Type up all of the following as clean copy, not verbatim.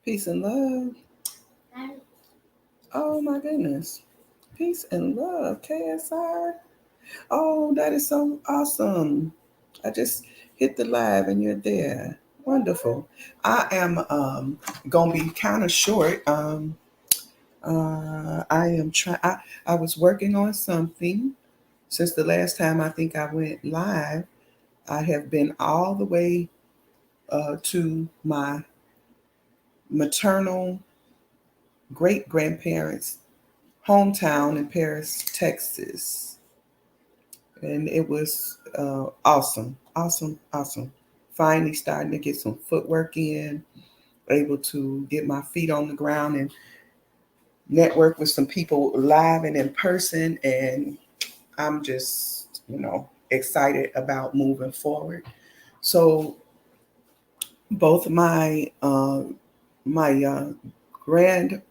Peace and love. Oh my goodness. Peace and love, KSR. Oh, that is so awesome. I just hit the live and you're there. Wonderful. I am gonna be kind of short. I am trying. I was working on something since the last time I think I went live. I have been all the way to my maternal great grandparents' hometown in Paris, Texas. And it was awesome, awesome, awesome. Finally starting to get some footwork in, able to get my feet on the ground and network with some people live and in person. And I'm just, excited about moving forward. So both my grand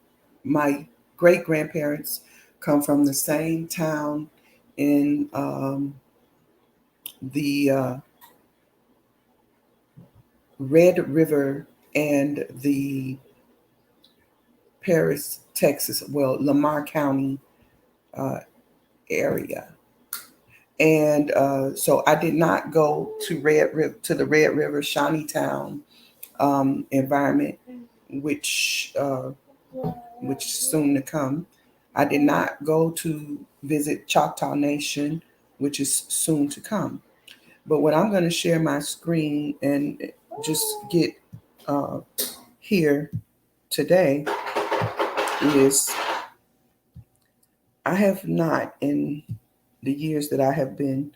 my great grandparents come from the same town in the Red River and the Paris, Texas, well, Lamar County uh, area. And so I did not go to the Red River Shawneetown environment, which uh, which is soon to come. I did not go to visit Choctaw Nation, which is soon to come. But what I'm going to share my screen and just get uh, here today is I have not, in the years that I have been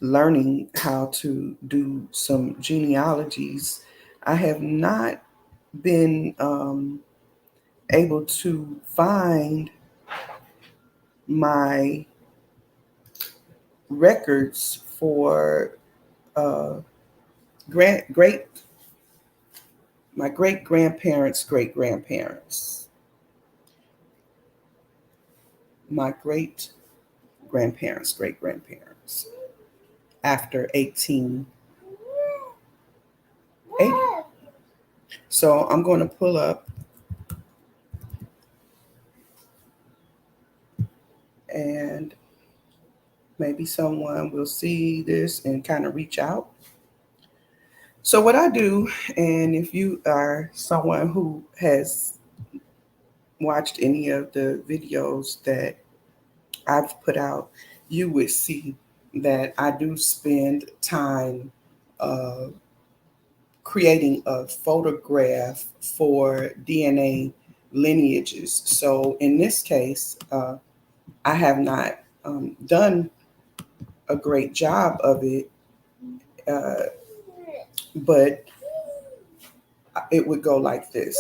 learning how to do some genealogies, I have not been able to find my records for uh, great my great grandparents' great grandparents, my great grandparents after 1880. So I'm going to pull up and maybe someone will see this and kind of reach out. So what I do, and if you are someone who has watched any of the videos that I've put out, you would see that I do spend time uh, creating a photograph for DNA lineages. So in this case, I have not done a great job of it, uh, but it would go like this.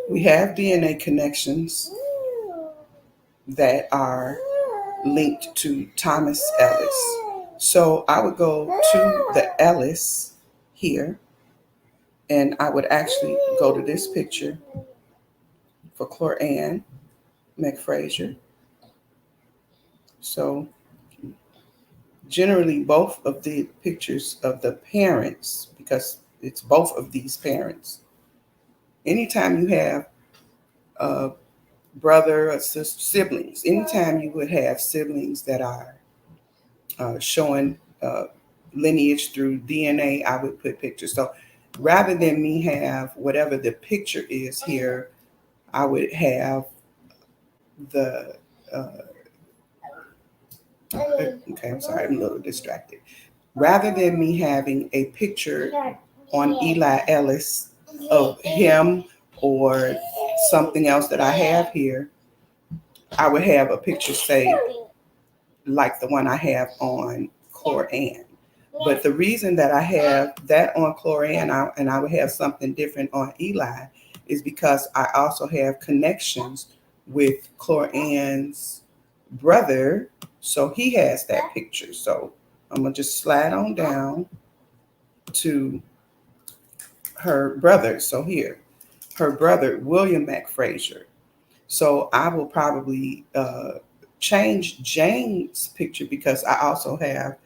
We have DNA connections that are linked to Thomas Ellis. So I would go to the Ellis here, and I would actually go to this picture for Cloranne McFrazier. So generally both of the pictures of the parents, because it's both of these parents. Anytime you have a brother or sister, siblings, anytime you would have siblings that are showing lineage through DNA, I would put pictures. So rather than me have whatever the picture is here, I would have the okay, I'm sorry, I'm a little distracted. Rather than me having a picture on Eli Ellis of him or something else that I have here, I would have a picture, say, like the one I have on Cloranne. But the reason that I have that on Cloranne and I would have something different on Eli is because I also have connections with Cloranne's brother. So he has that picture. So I'm going to just slide on down to her brother. So here, her brother, William McFrazier. So I will probably change Jane's picture because I also have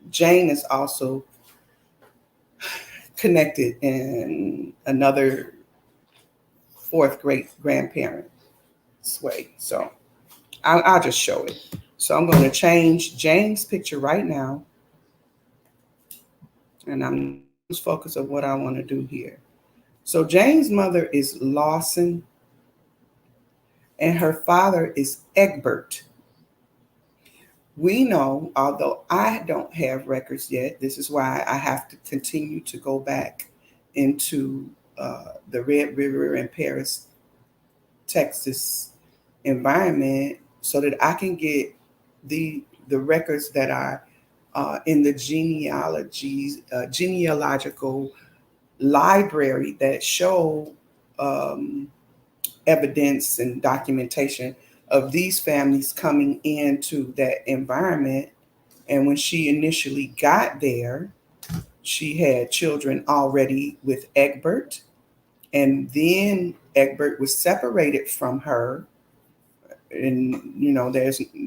Jane is also connected in another fourth great grandparent way. So I'll just show it. So I'm going to change Jane's picture right now, and I'm not going to lose focus of what I want to do here. So Jane's mother is Lawson, and her father is Egbert. We know, although I don't have records yet, this is why I have to continue to go back into the Red River and Paris, Texas environment so that I can get the records that are in the genealogical library that show um, evidence and documentation of these families coming into that environment. And when she initially got there, she had children already with Egbert. And then Egbert was separated from her. And,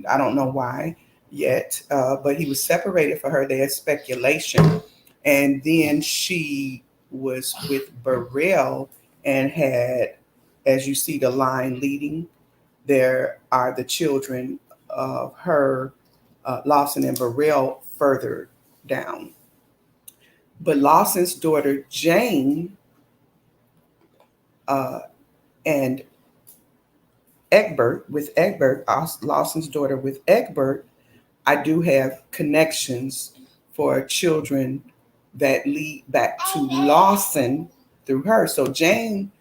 I don't know why yet, but he was separated for her. There's speculation. And then she was with Burrell and had, as you see the line leading, there are the children of her, Lawson and Burrell, further down. But Lawson's daughter, Jane, and Egbert, Lawson's daughter with Egbert, I do have connections for children that lead back to Lawson through her. So Jane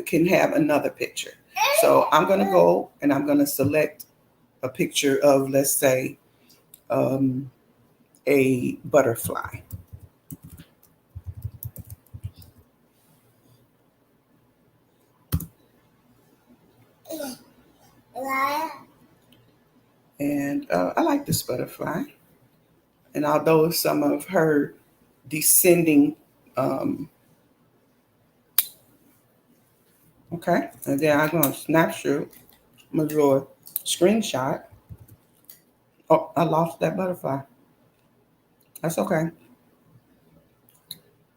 can have another picture. So I'm going to go and I'm going to select a picture of, let's say, a butterfly. And I like this butterfly. And although some of her descending, okay, and then I'm going to snapshot my little screenshot. Oh, I lost that butterfly. That's okay.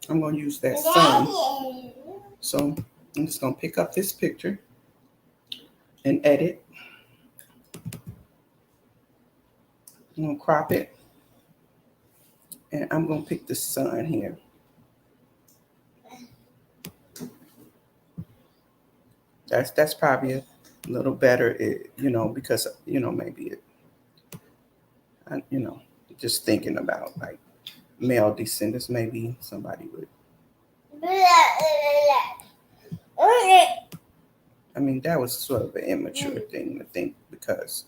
I'm going to use that sun. So I'm just going to pick up this picture and edit. I'm going to crop it. And I'm going to pick the sun here. That's probably a little better, because, maybe just thinking about like male descendants, maybe somebody would. I mean, that was sort of an immature thing to think because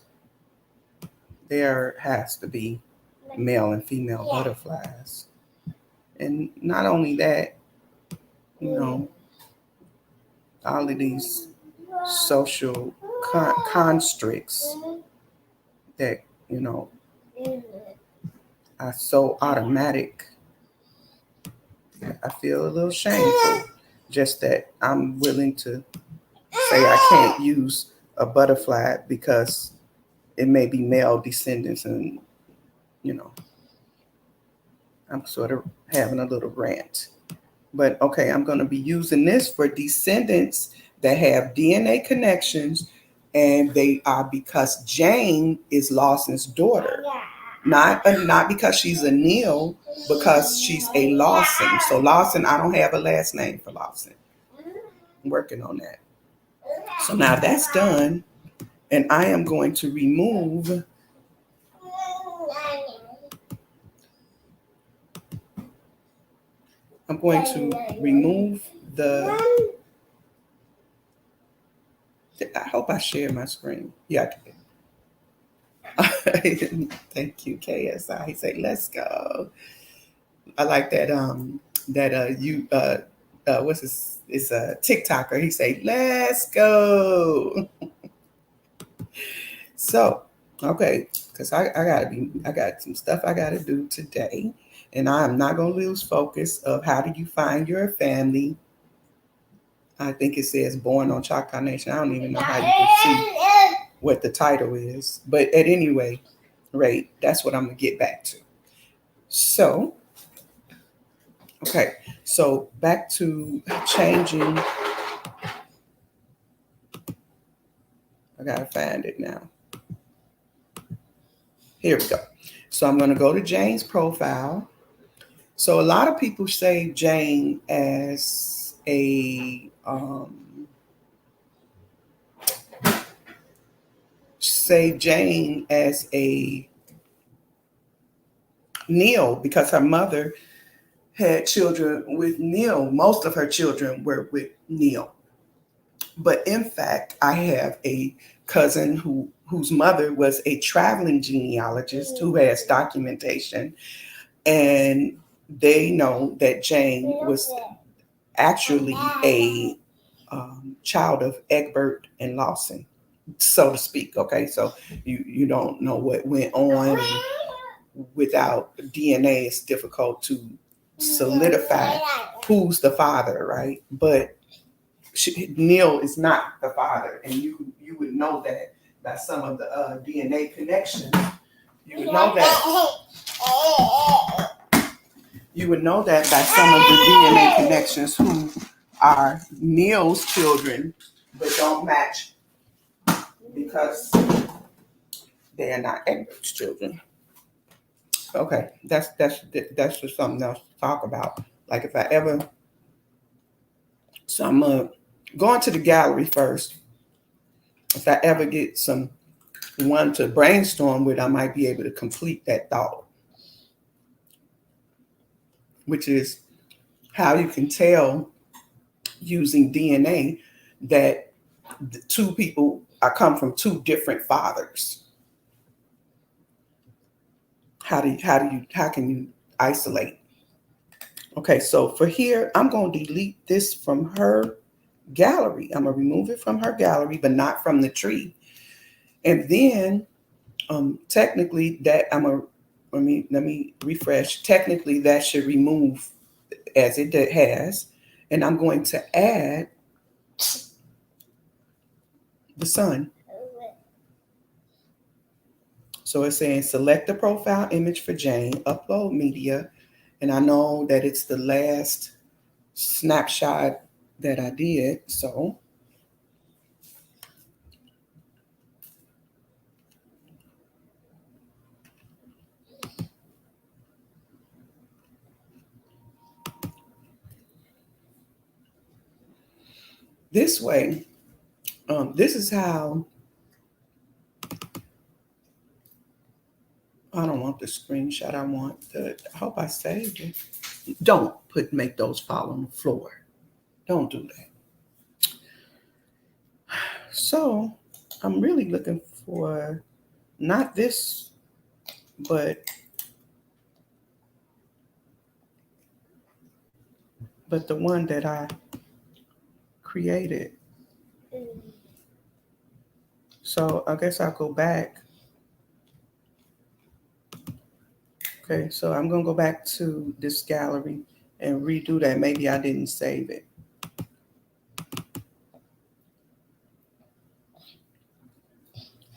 there has to be male and female butterflies. And not only that, all of these social constructs that, are so automatic. I feel a little shameful just that I'm willing to say I can't use a butterfly because it may be male descendants, and I'm sort of having a little rant. But okay, I'm going to be using this for descendants that have DNA connections, and they are because Jane is Lawson's daughter. Not because she's a Neal, because she's a Lawson. So Lawson, I don't have a last name for Lawson. I'm working on that. So now that's done, and I am going to remove the. I hope I share my screen. Yeah, I did. Thank you, KSI. He said, "Let's go." I like that. What's this? It's a TikToker. He say, "Let's go." So, okay, because I got some stuff I gotta do today, and I am not gonna lose focus of how do you find your family. I think it says "Born on Choctaw Nation." I don't even know how you can see what the title is, but at any rate, that's what I'm gonna get back to. So, Okay, so back to changing. I gotta find it now. Here we go. So I'm gonna go to Jane's profile. So a lot of people say Jane as a Neil because her mother had children with Neil. Most of her children were with Neil. But in fact, I have a cousin whose mother was a traveling genealogist who has documentation, and they know that Jane was actually a child of Egbert and Lawson, so to speak. Okay, so you don't know what went on. Without DNA, it's difficult to solidify who's the father, right? But Neil is not the father, and you would know that by some of the DNA connections. You would know that. You would know that by some of the DNA connections who are Neil's children, but don't match because they are not Edward's children. Okay, that's just something else to talk about. Like if I ever, so I'm going to the gallery first. If I ever get some one to brainstorm with, I might be able to complete that thought, which is how you can tell using DNA that the two people are come from two different fathers. How can you isolate? Okay, so for here, I'm going to delete this from her gallery. I'm gonna remove it from her gallery, but not from the tree. And then technically that let me refresh. Technically that should remove as it has. And I'm going to add the sun. So it's saying select the profile image for Jane, upload media. And I know that it's the last snapshot that I did. So this way, this is how, I don't want the screenshot. I hope I saved it. Don't make those fall on the floor. Don't do that. So I'm really looking for not this, but the one that I created. So I guess I'll go back. Okay, so I'm gonna go back to this gallery and redo that. Maybe I didn't save it.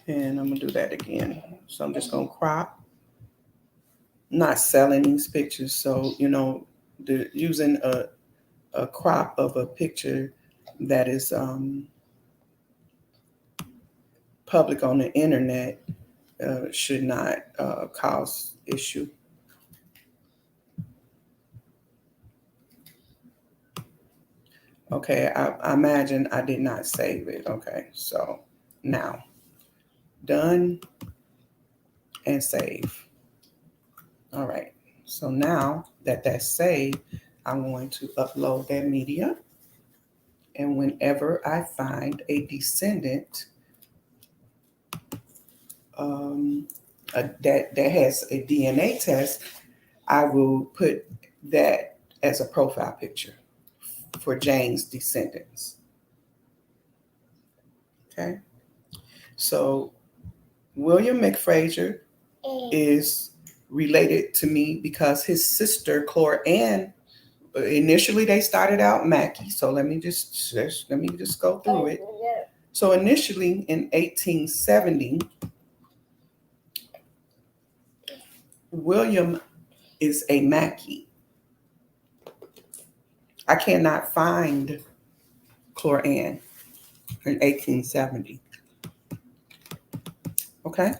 And I'm gonna do that again. So I'm just gonna crop. Not selling these pictures, so using a crop of a picture that is public on the internet should not cause issue. Okay, I imagine I did not save it. Okay, so now done and save. All right, so now that that's saved, I'm going to upload that media. And whenever I find a descendant that has a DNA test, I will put that as a profile picture for Jane's descendants. Okay, so William McFrazier is related to me because his sister Clore Ann, initially they started out Mackey. So let me just go through it. So initially in 1870, William is a Mackey. I cannot find Cloran in 1870. Okay,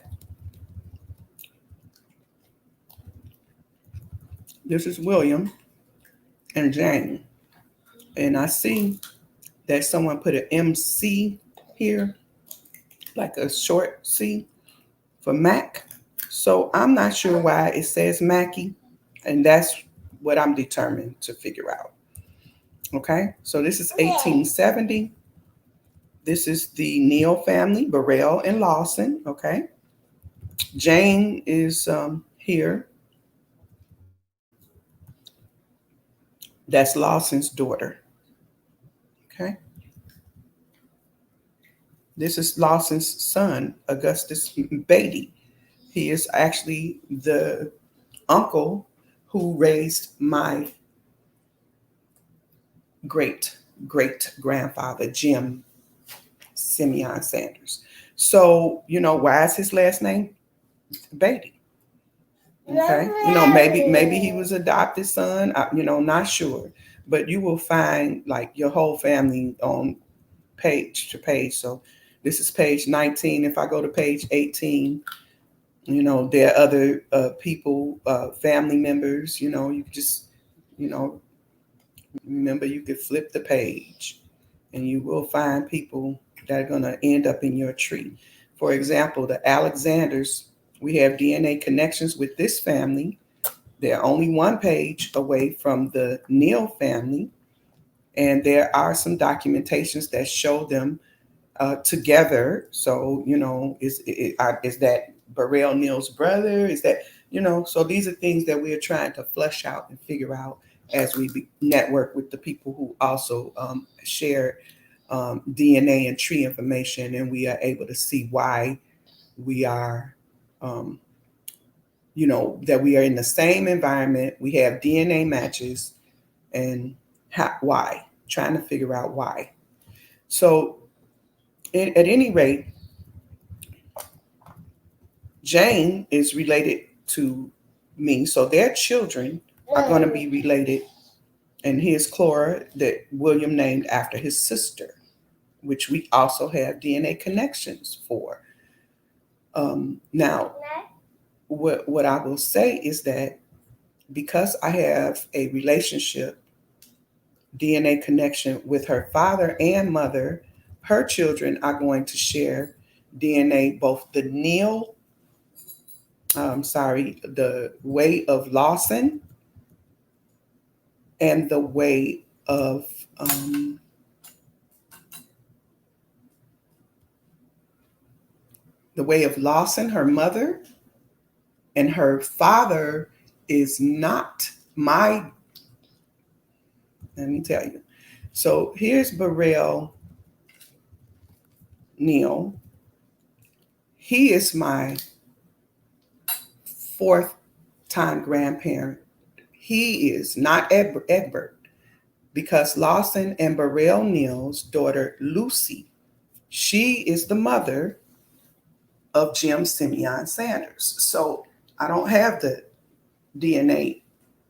this is William and Jane, and I see that someone put an MC here, like a short C for Mac. So I'm not sure why it says Mackie, and that's what I'm determined to figure out. Okay, so this is 1870. This is the Neal family, Burrell and Lawson. Okay, Jane is here. That's Lawson's daughter. Okay, this is Lawson's son, Augustus Beatty. He is actually the uncle who raised my great great grandfather, Jim Simeon Sanders. So, why is his last name Beatty? Okay. Maybe he was adopted son, not sure. But you will find like your whole family on page to page. So this is page 19. If I go to page 18, there are other people, family members, you just, you know, remember you could flip the page and you will find people that are going to end up in your tree. For example, the Alexanders, we have DNA connections with this family. They're only one page away from the Neal family, and there are some documentations that show them together. So, is that Burrell Neal's brother? Is that, so these are things that we are trying to flesh out and figure out as we network with the people who also share DNA and tree information, and we are able to see why we are, that we are in the same environment. We have DNA matches, and why, trying to figure out why. So, at any rate, Jane is related to me, so their children are going to be related. And here's Clara, that William named after his sister, which we also have DNA connections for. Now, what I will say is that because I have a relationship, DNA connection with her father and mother, her children are going to share DNA, both the the way of Lawson and the way of Lawson, her mother, and her father is not my, let me tell you. So here's Burrell Neal. He is my fourth time grandparent. He is not Egbert, because Lawson and Burrell Neal's daughter, Lucy, she is the mother of Jim Simeon Sanders. So I don't have the DNA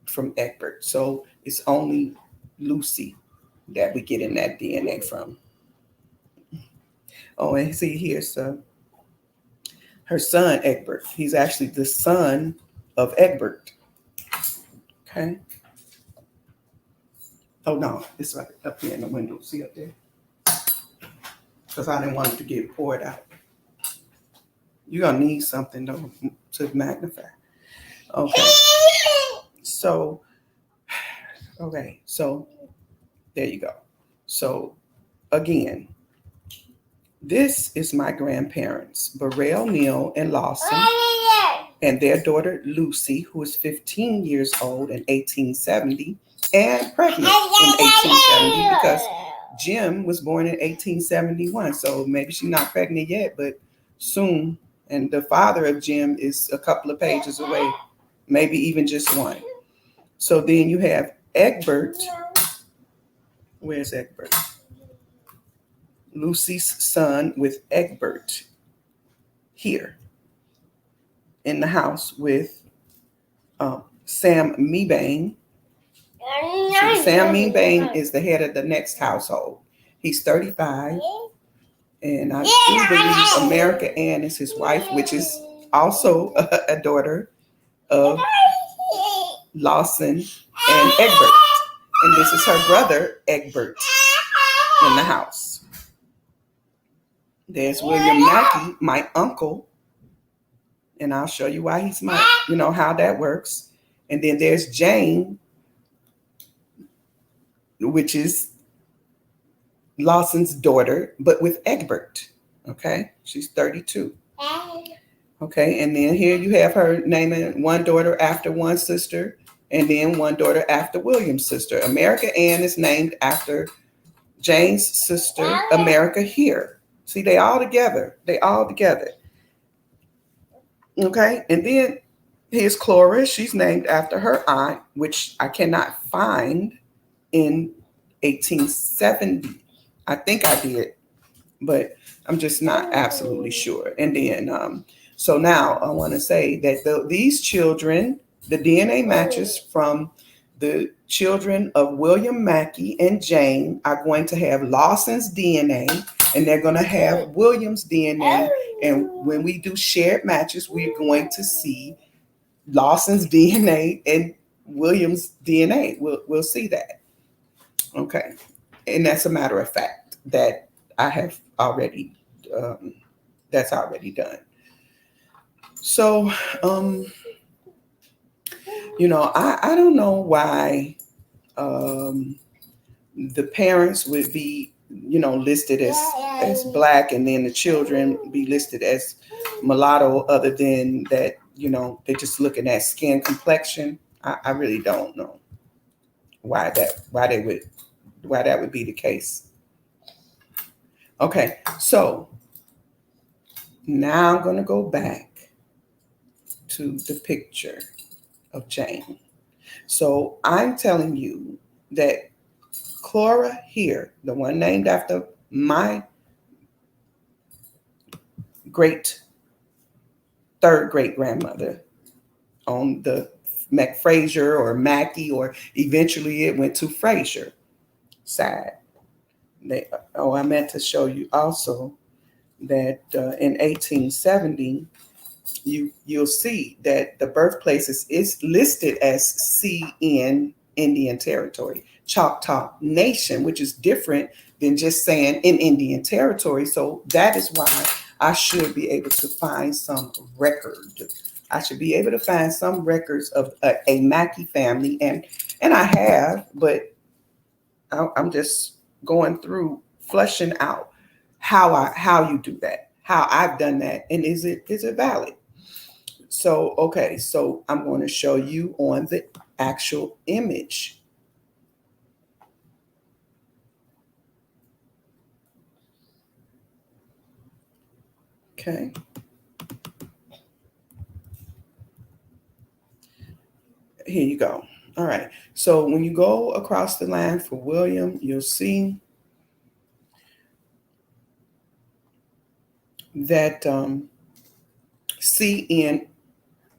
from Egbert. So it's only Lucy that we get in that DNA from. Oh, and see, here's her son, Egbert. He's actually the son of Egbert. Okay. Oh, no, it's right up here in the window. See up there? Because I didn't want it to get poured out. You're going to need something, though, to magnify. Okay. So, okay. So, there you go. So, again, this is my grandparents, Burrell Neal and Lawson, and their daughter, Lucy, who is 15 years old in 1870 and pregnant in 1870, because Jim was born in 1871. So maybe she's not pregnant yet, but soon. And the father of Jim is a couple of pages away, maybe even just one. So then you have Egbert. Where's Egbert? Lucy's son with Egbert here in the house with Sam Mebane So Sam Meanbane is the head of the next household. He's 35. And I do believe America Ann is his wife, which is also a daughter of Lawson and Egbert. And this is her brother, Egbert, in the house. There's William Mackey, my uncle. And I'll show you why he's my, how that works. And then there's Jane, which is Lawson's daughter, but with Egbert. Okay, she's 32. Okay, and then here you have her naming one daughter after one sister, and then one daughter after William's sister. America Ann is named after Jane's sister, America here. See, they all together. Okay, and then here's Clara. She's named after her aunt, which I cannot find in 1870. I think I did, but I'm just not absolutely sure. And then, so now I want to say that these children, the DNA matches from the children of William Mackey and Jane are going to have Lawson's DNA, and they're going to have William's DNA. And when we do shared matches, we're going to see Lawson's DNA and William's DNA. We'll see that. Okay. And that's a matter of fact that I have already, that's already done. So, I don't know why the parents would be, listed as black, and then the children be listed as mulatto, other than that, they're just looking at skin complexion. I really don't know why that would be the case. Okay, so now I'm going to go back to the picture of Jane. So I'm telling you that Clara here, the one named after my third great grandmother on the McFrazier or Mackey, or eventually it went to Frazier side. I meant to show you also that in 1870, you'll see that the birthplace is listed as CN Indian Territory, Choctaw Nation, which is different than just saying in Indian Territory. So that is why I should be able to find some record. I should be able to find some records of a Mackey family, and I have, but I'm just going through fleshing out how you do that, how I've done that, and is it valid? So, okay, so I'm going to show you on the actual image. Okay. Here you go. All right. So when you go across the line for William, you'll see that CN,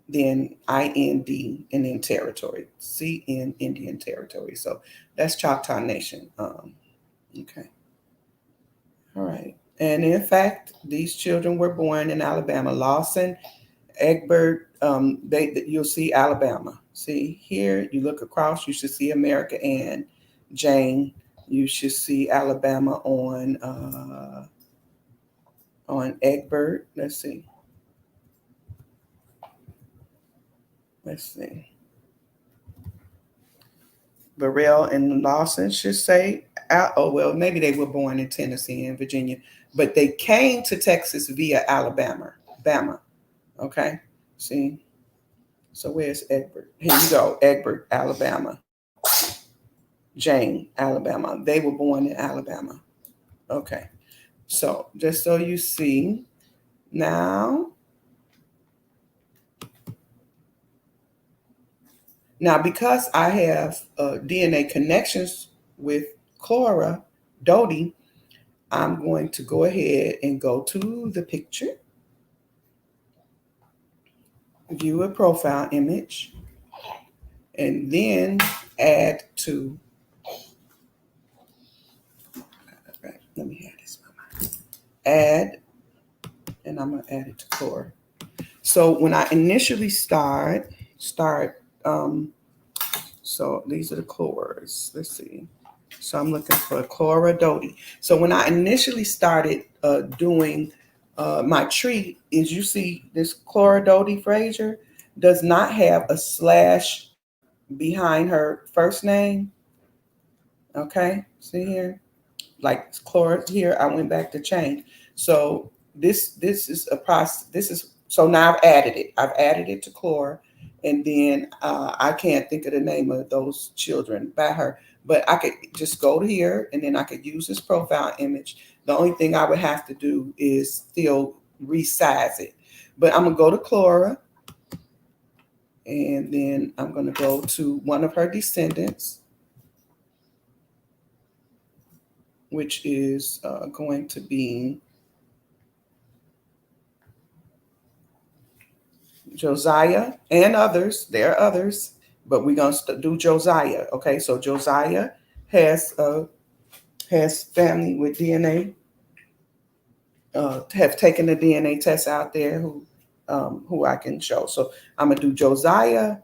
then IND, and then territory. CN Indian Territory. So that's Choctaw Nation. Okay. All right. And in fact, these children were born in Alabama. Lawson, Egbert, you'll see Alabama. See here, you look across, you should see America and Jane. You should see Alabama on Egbert. Let's see. Burrell and Lawson should say, maybe they were born in Tennessee and Virginia, but they came to Texas via Alabama. Okay, see? So where's Egbert? Here you go, Egbert, Alabama. Jane, Alabama. They were born in Alabama. Okay, so just so you see, now because I have DNA connections with Clara Doty, I'm going to go ahead and go to the picture, view a profile image. and then add to, right, let me add this, add, and I'm gonna add it to core. So when I initially start, so these are the chlors. Let's see. So I'm looking for Chlora Doty. So when I initially started doing my tree, is you see this Chlora Doty Fraser does not have a slash behind her first name. Okay, see here, like chlor here. I went back to change. So this is a process. This is so now I've added it. I've added it to chlor, and then I can't think of the name of those children by her. But I could just go to here, and then I could use this profile image. The only thing I would have to do is still resize it. But I'm gonna go to Chlora, and then I'm gonna go to one of her descendants, which is going to be Josiah and others. There are others, but we're gonna do Josiah. Okay, so Josiah has has family with DNA. Have taken the DNA test out there who I can show. So I'm gonna do Josiah,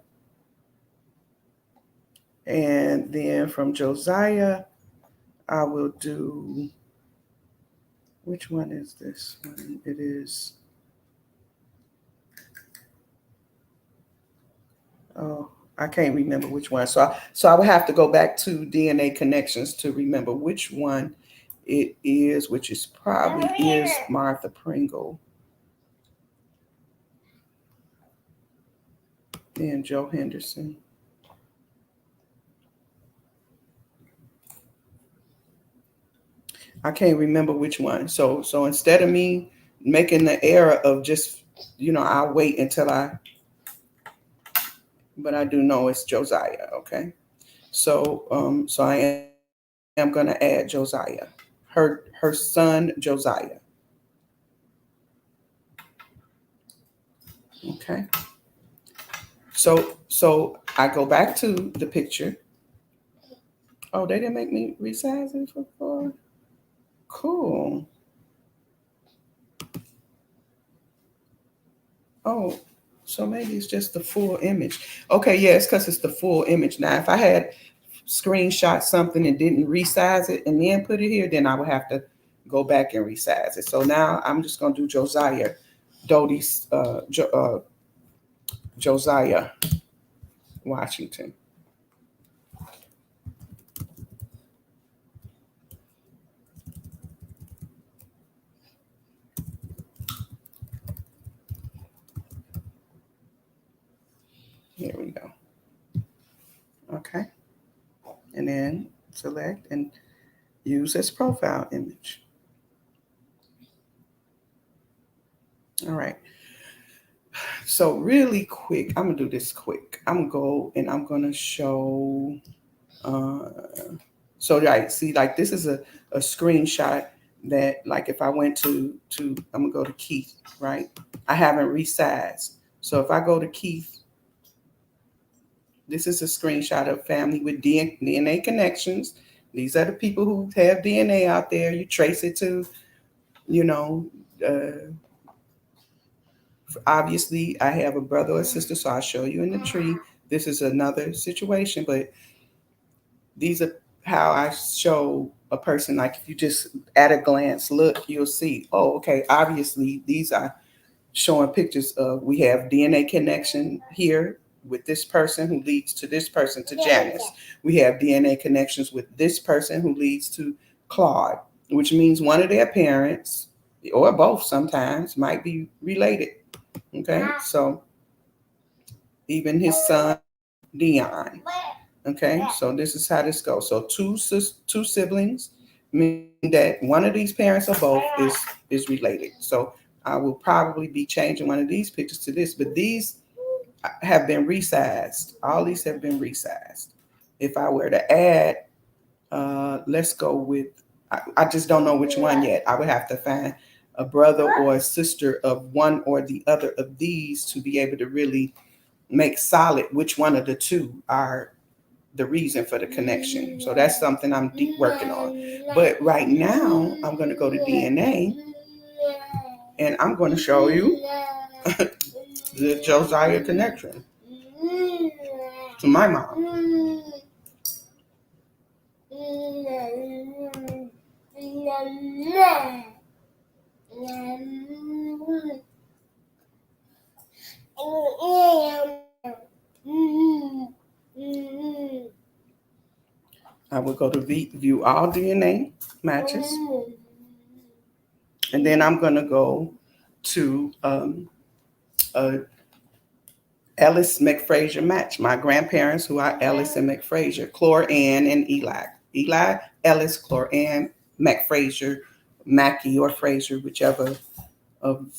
and then from Josiah I will do, which one is this one? It is, oh, I can't remember which one. So I would have to go back to DNA connections to remember which one it is, which is probably is Martha Pringle and Joe Henderson. I can't remember which one. So instead of me making the error of just, I'll wait until but I do know it's Josiah. Okay. So I am gonna add Josiah, her son Josiah. Okay. So I go back to the picture. Oh, they didn't make me resize it for cool. Oh, so maybe it's just the full image. Okay, yeah, it's because it's the full image. Now, if I had screenshot something and didn't resize it and then put it here, then I would have to go back and resize it. So now I'm just gonna do Josiah, Doty's Josiah Washington. Here we go. Okay, and then select and use as profile image. All right. So really quick, I'm gonna do this quick. I'm gonna go and I'm gonna show. Uh, so right, see, like this is a screenshot that, like, if I went to, I'm gonna go to Keith, right? I haven't resized. So if I go to Keith, this is a screenshot of family with DNA connections. These are the people who have DNA out there. You trace it to, you know, uh, obviously I have a brother or sister, so I'll show you in the tree. This is another situation, but these are how I show a person. Like if you just at a glance look, you'll see, oh, okay, obviously these are showing pictures of, we have DNA connection here with this person who leads to this person to Janice. We have DNA connections with this person who leads to Claude, which means one of their parents or both sometimes might be related. Okay, so even his son Dion. Okay, so this is how this goes. So two siblings, meaning that one of these parents or both is related. So I will probably be changing one of these pictures to this, but these have been resized. All these have been resized. If I were to add, let's go with, I just don't know which one yet. I would have to find a brother or a sister of one or the other of these to be able to really make solid which one of the two are the reason for the connection. So that's something I'm deep working on. But right now, I'm going to go to DNA and I'm going to show you the Josiah connection to my mom. I will go to view all DNA matches. And then I'm going to go to Ellis McFrazier match. My grandparents, who are Ellis and McFrazier, Chlor-Ann and Eli. Eli, Ellis, Chlor-Ann, McFrazier, Mackey or Frazier, whichever of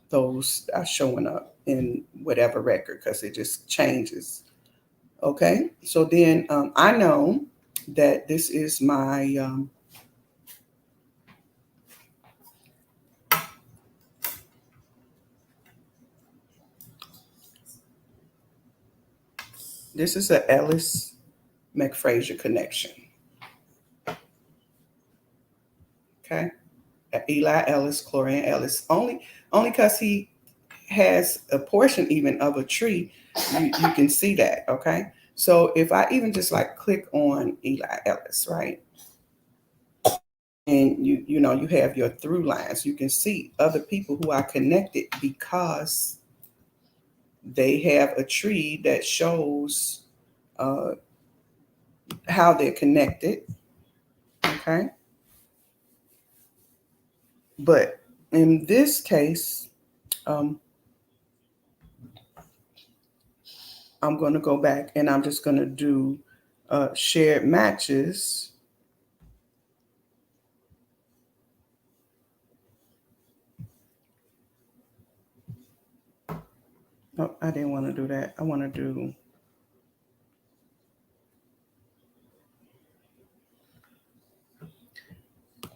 those are showing up in whatever record, because it just changes. Okay, so then I know that this is my this is a Ellis McFrazier connection. Okay, Eli Ellis, Chlor-Ann Ellis. Only because he has a portion even of a tree, you can see that. Okay, so if I even just like click on Eli Ellis, right, and you know you have your through lines, you can see other people who are connected because they have a tree that shows how they're connected. Okay, but in this case, I'm going to go back and I'm just going to do shared matches. No, I didn't want to do that. I want to do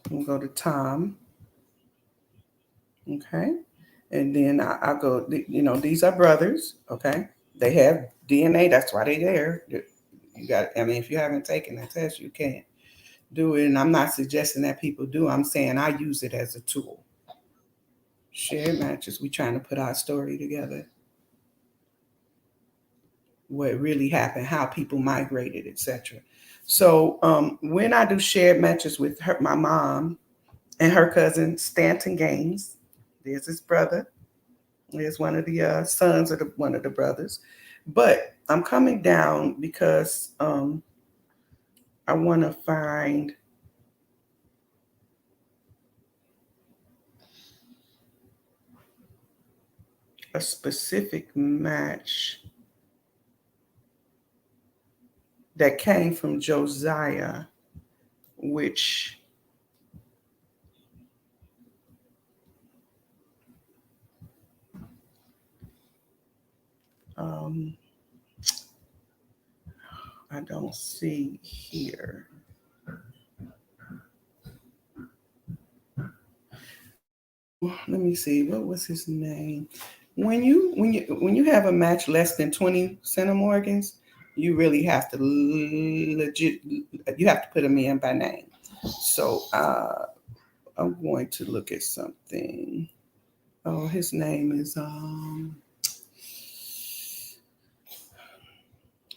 I'm going to go to Tom. Okay. And then I go, you know, these are brothers. Okay. They have DNA. That's why they're there. You got, I mean, if you haven't taken that test, you can't do it. And I'm not suggesting that people do. I'm saying I use it as a tool. Shared matches. We trying to put our story together. What really happened, how people migrated, etc. So when I do shared matches with my mom and her cousin Stanton Gaines, there's his brother. There's one of the sons of one of the brothers. But I'm coming down because I want to find a specific match that came from Josiah, which I don't see here. Let me see. What was his name? When you have a match less than 20 centimorgans, you really have to legit. You have to put them in by name. So I'm going to look at something. Oh, his name is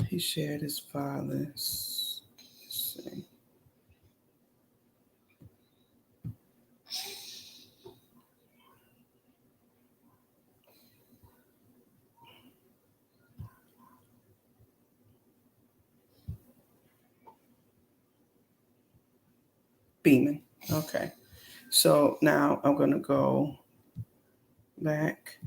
he shared his father's. Let's see. Beeman. Okay. So now I'm going to go back.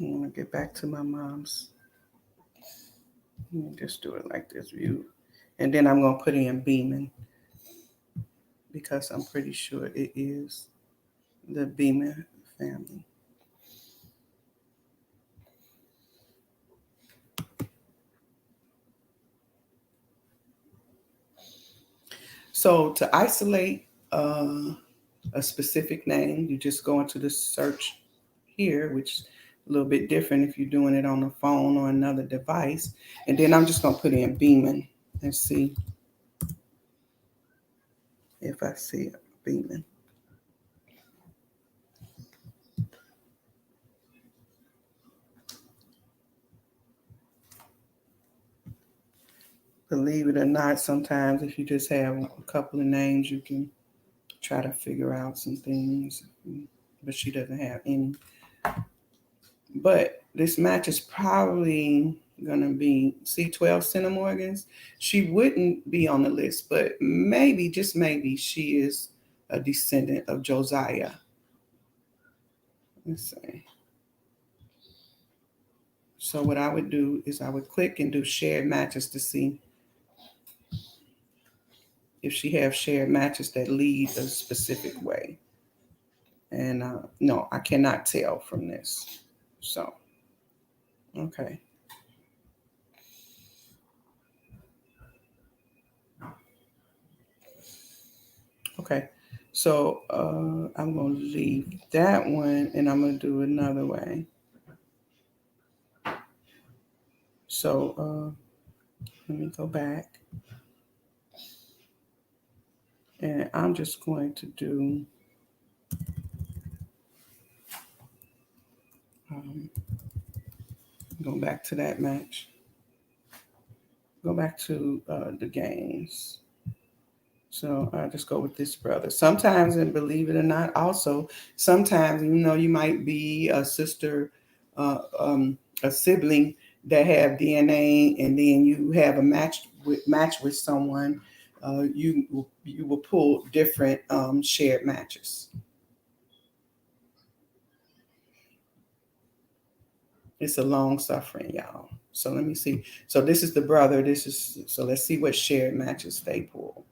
I'm going to get back to my mom's. Let me just do it like this view. And then I'm going to put in Beeman because I'm pretty sure it is the Beeman family. So to isolate a specific name, you just go into the search here, which is a little bit different if you're doing it on a phone or another device. And then I'm just going to put in Beeman and see if I see Beeman. Believe it or not, sometimes if you just have a couple of names, you can try to figure out some things. But she doesn't have any. But this match is probably going to be C12 Centimorgans. She wouldn't be on the list, but maybe, just maybe, she is a descendant of Josiah. Let's see. So what I would do is I would click and do shared matches to see if she have shared matches that lead a specific way. And no, I cannot tell from this. So, okay. Okay. So I'm going to leave that one and I'm going to do another way. So let me go back. And I'm just going to do go back to that match. Go back to the games. So I'll just go with this brother. Sometimes, and believe it or not, also, sometimes, you might be a sister, a sibling that have DNA, and then you have a match with someone, you will pull different shared matches. It's a long suffering, y'all. So let me see. So this is the brother. So let's see what shared matches they pull.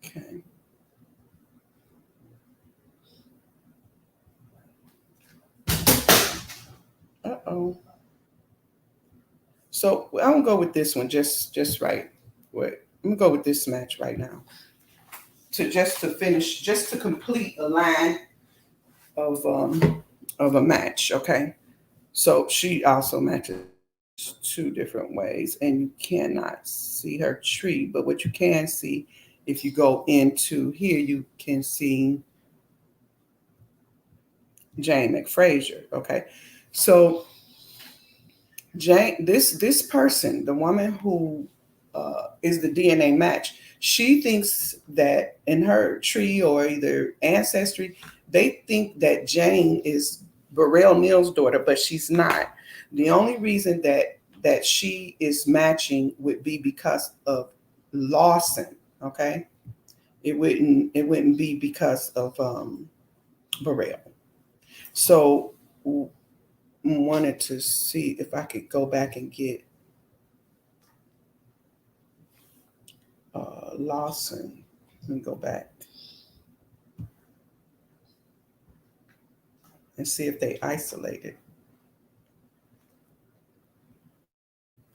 Okay. Uh-oh. So I'm gonna go with this one just right. Wait, I'm gonna go with this match right now. To finish, just to complete a line of a match. Okay. So she also matches two different ways, and you cannot see her tree, but what you can see, if you go into here, you can see Jane McFrazier. Okay. So Jane, this person, the woman who is the DNA match, she thinks that in her tree or either ancestry, they think that Jane is Burrell Neal's daughter, but she's not. The only reason that she is matching would be because of Lawson. Okay, it wouldn't be because of Burrell. So wanted to see if I could go back and get Lawson. Let me go back and see if they isolated.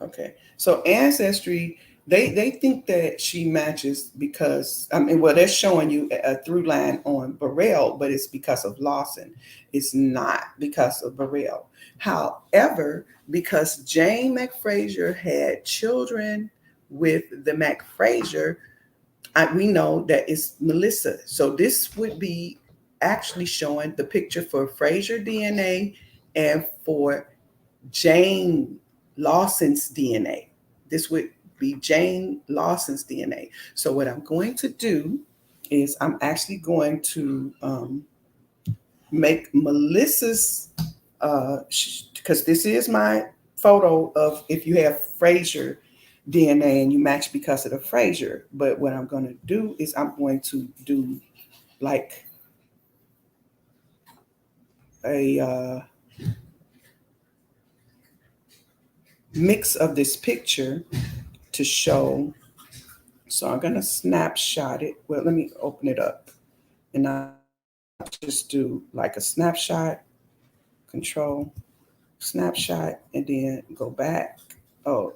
Okay, so ancestry, they think that she matches because well, they're showing you a through line on Burrell, but it's because of Lawson. It's not because of Burrell. However, because Jane McFrazier had children with the McFrazier, we know that it's Melissa. So this would be actually showing the picture for Frazier DNA and for Jane Lawson's DNA. This would be Jane Lawson's DNA. So what I'm going to do is I'm actually going to make Melissa's, because this is my photo of if you have Frazier DNA and you match because of the Frazier. But what I'm going to do is I'm going to do like a mix of this picture to show. So I'm going to snapshot it. Well, let me open it up. And I'll just do like a snapshot, control, snapshot, and then go back. Oh,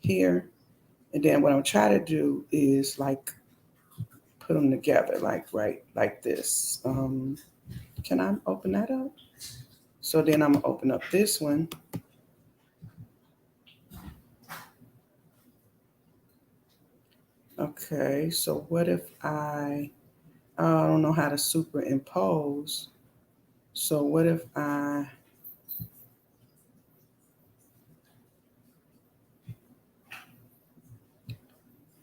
here. And then what I'm trying to do is like put them together, like right like this. Can I open that up? So then I'm gonna open up this one. Okay, so what if I don't know how to superimpose. So what if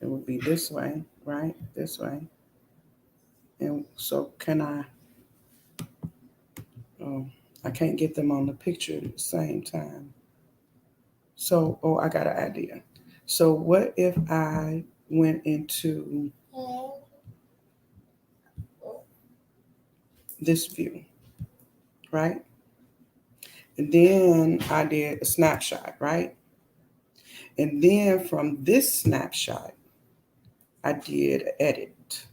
it would be this way, right? This way. And so can I can't get them on the picture at the same time. So, I got an idea. So what if I went into this view, right? And then I did a snapshot, right? And then from this snapshot, I did an edit.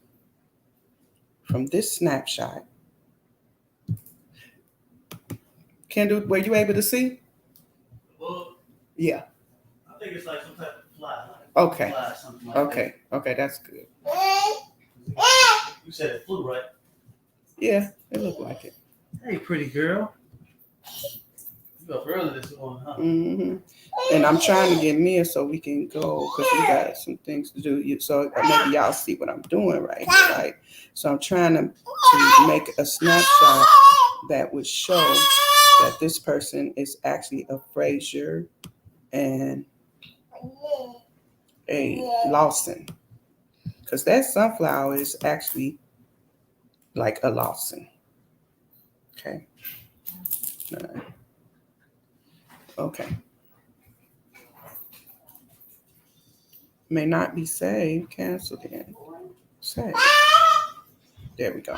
From this snapshot, Kendall, were you able to see? Well, yeah. I think it's like some type of fly. Okay. Fly, something like okay. That. Okay, that's good. You said it flew, right? Yeah, it looked like it. Hey, pretty girl. You up early this morning, huh? Mm-hmm. And I'm trying to get Mia so we can go because we got some things to do. So maybe y'all see what I'm doing right here, right? So I'm trying to make a snapshot that would show that this person is actually a Frazier and a Lawson. Because that sunflower is actually like a Lawson. Okay. Okay. May not be saved. Cancel then. Save. There we go.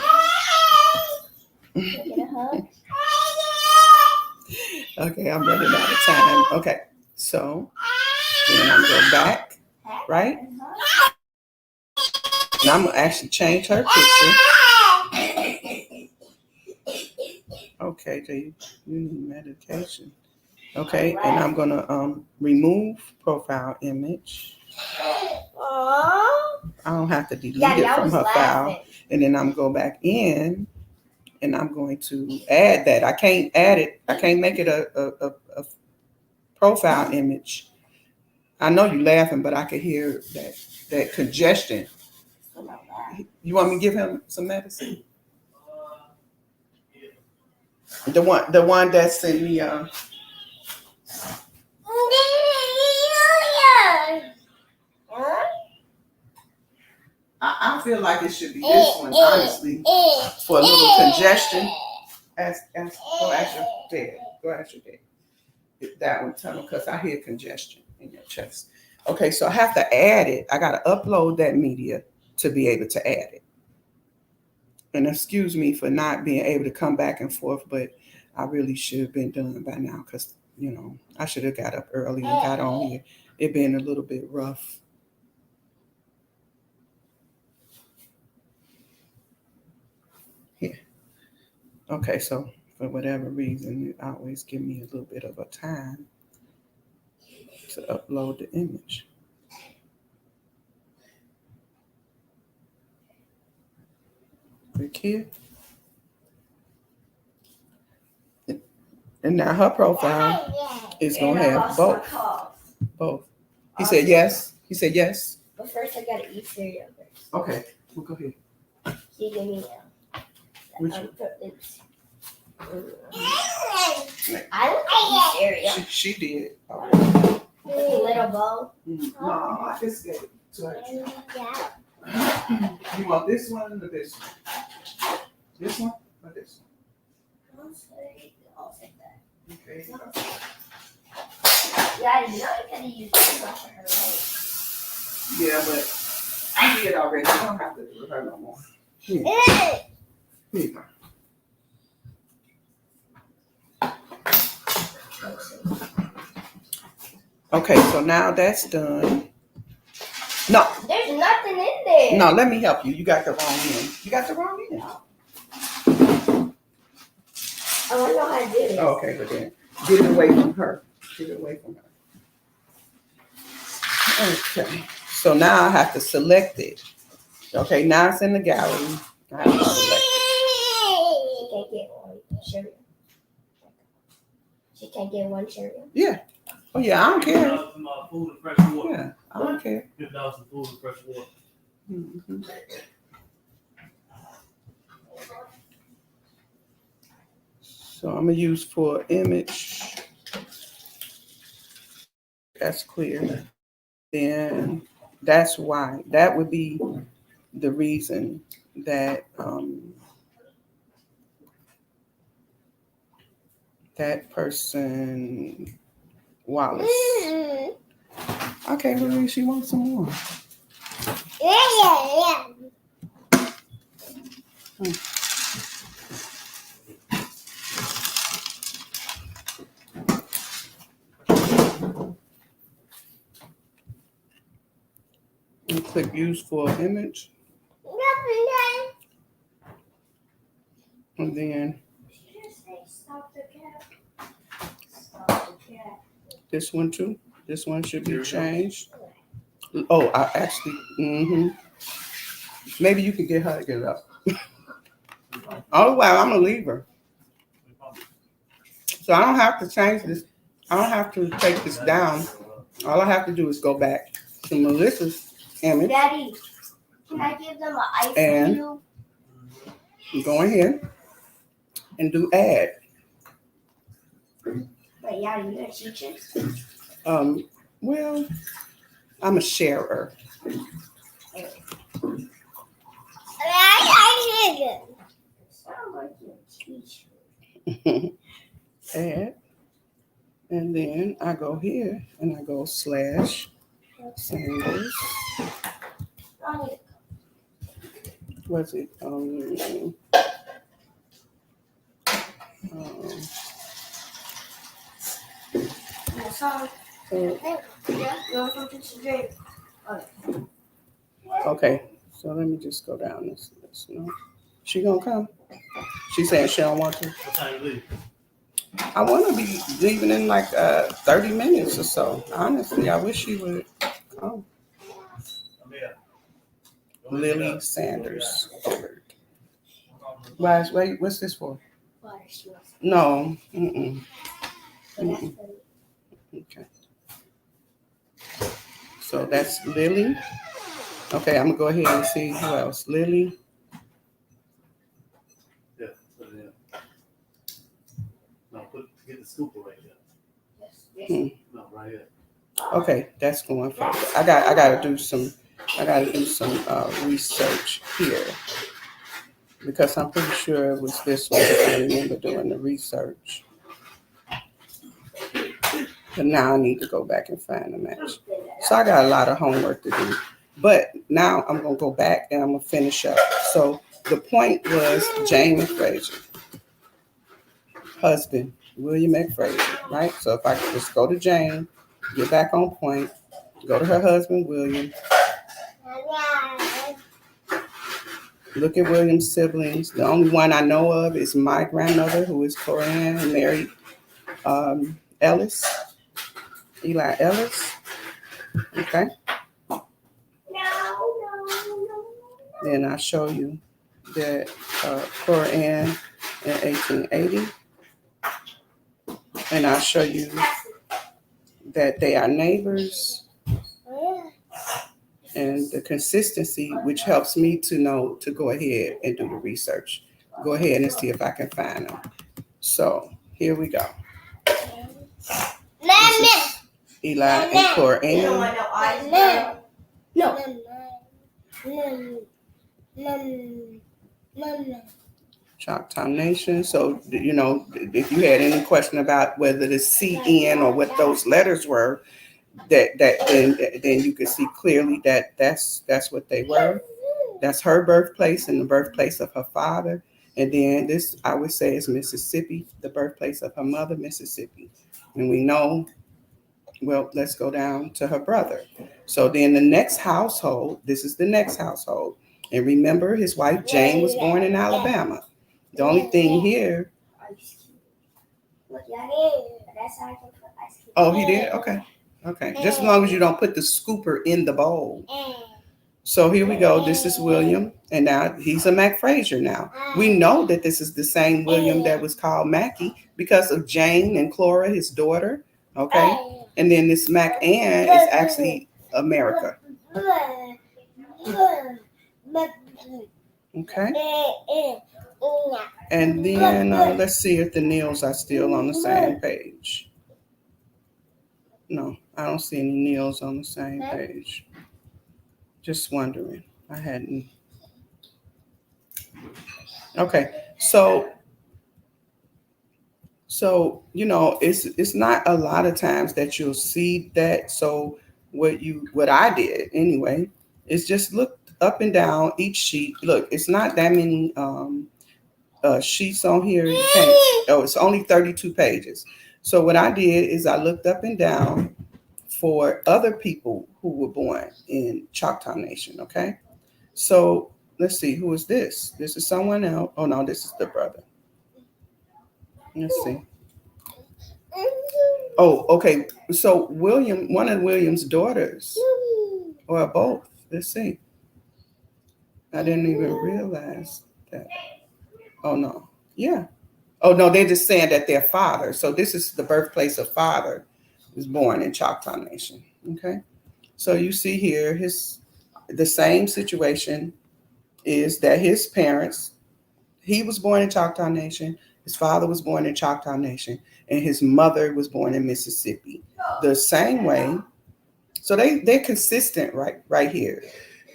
Okay, I'm running out of time. Okay, so then I'm going back, right? And I'm gonna actually change her picture. Okay, you need medication. Okay, and I'm gonna remove profile image. I don't have to delete it from her file. And then I'm go back in and I'm going to add that. I can't add it. I can't make it a profile image. I know you're laughing, but I could hear that congestion. You want me to give him some medicine? The one that's in the I feel like it should be this one, honestly, for a little congestion. Go ask your dad. Go ask your dad. That one, tell me, because I hear congestion in your chest. Okay, so I have to add it. I got to upload that media to be able to add it. And excuse me for not being able to come back and forth, but I really should have been done by now because, I should have got up early and got on here. It been a little bit rough. Here. Okay, so for whatever reason, it always give me a little bit of a time to upload the image. Click here. And now her profile is going to have both. He said yes. He said yes. But first I got to eat cereal first. Okay, well, go ahead. She gave me Which I don't eat cereal. She did. A little bowl. No, I just gave it to her. You want this one or this one? This one or this one? I'll take that. Okay. Yeah, you know you gotta use this one for her, right? Yeah, but I did already. You don't have to do her no more. Here you go. Okay, so now that's done. No. There's nothing in there. No, let me help you. You got the wrong end. You got the wrong end. I want to know how to do this. Oh, okay, but then get it away from her. Get it away from her. Okay. So now I have to select it. Okay, now it's in the gallery. I have to select She can't get one cereal. She can't get one cereal. it. Yeah. Oh yeah, I don't care. Some food and fresh water. Yeah, I don't care. $50 some food and fresh water. Mhm. So I'm gonna use for image. That's clear. Then that's why. That would be the reason that that person Wallace. Okay, well, she wants some more. Yeah. And click use for image. And then this one too. This one should be changed. Oh, I actually, maybe you can get her to get it up. Oh, wow, I'm gonna leave her. So I don't have to change this. I don't have to take this down. All I have to do is go back to Melissa's image. Daddy, can I give them an ice And cube? go ahead and do add. But yeah, you're a teacher. Well, I'm a sharer. Sound like you're a teacher. Add. And then I go here and I go slash Sanders. What's it? Okay, so let me just go down this list. No, she gonna come. She saying she don't want to. What time you leave? I want to be leaving in like 30 minutes or so. Honestly, I wish she would come. I'm here. Lily Sanders. Wait, what's this for? No. Mm-mm. Mm-mm. Okay. So that's Lily. Okay, I'm gonna go ahead and see who else. Lily. Yeah, put it in. No, get the scoop right there. No, right here. Okay, that's going further. I gotta do some research here because I'm pretty sure it was this one. I remember doing the research. But now I need to go back and find the match. So I got a lot of homework to do. But now I'm gonna go back and I'm gonna finish up. So the point was Jane McFrazier, husband William McFrazier, right? So if I could just go to Jane, get back on point, go to her husband William, look at William's siblings. The only one I know of is my grandmother, who is Korean and married Ellis, Eli Ellis. Okay. Then I'll show you that Korean in 1880. And I'll show you that they are neighbors and the consistency, which helps me to know to go ahead and do the research. Go ahead and see if I can find them. So here we go. This is Eli and Korean. Choctaw Nation. So, you know, if you had any question about whether the CN or what those letters were, then you could see clearly that that's what they were. That's her birthplace and the birthplace of her father. And then this, I would say, is Mississippi, the birthplace of her mother, Mississippi. And we know, well, let's go down to her brother. So then the next household, this is the next household. And remember, his wife Jane was born in Alabama. The only thing here. Oh, he did? Okay. Okay, just as long as you don't put the scooper in the bowl. So here we go. This is William, and now he's a Mac Frazier now. We know that this is the same William that was called Mackie because of Jane and Clara, his daughter. Okay, and then this Mac Ann is actually America. Okay, and then let's see if the Neils are still on the same page. No, I don't see any Neils on the same page. Just wondering. I hadn't. Okay, so it's not a lot of times that you'll see that. So what I did anyway is just look up and down each sheet. Look, it's not that many sheets on here. You can't, oh, it's only 32 pages. So what I did is I looked up and down for other people who were born in Choctaw Nation. Okay, so let's see, who is this? This is someone else. Oh no, this is the brother. Let's see. Oh, okay. So William, one of William's daughters, or both. Let's see. I didn't even realize that. Oh no. Yeah. Oh no, they're just saying that their father. So this is the birthplace of father was born in Choctaw Nation. Okay. So you see here the same situation is that his parents, he was born in Choctaw Nation, his father was born in Choctaw Nation, and his mother was born in Mississippi. The same way. So they're consistent right here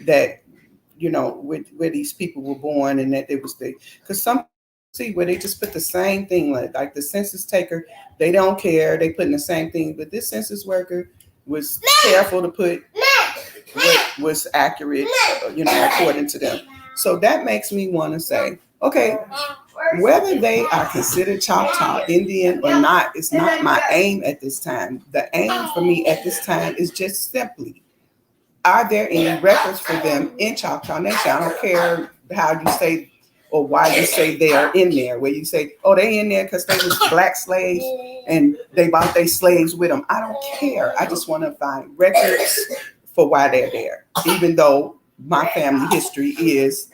that where these people were born and that it was because some see where they just put the same thing like the census taker, they don't care, they put in the same thing, but this census worker was careful to put what was accurate, according to them. So that makes me want to say, okay, whether they are considered Choctaw Indian or not, it's not my aim at this time. The aim for me at this time is just simply, are there any records for them in Choctaw Nation? I don't care how you say or why you say they are in there, where you say, oh, they in there because they was black slaves and they bought their slaves with them. I don't care. I just want to find records for why they're there, even though my family history is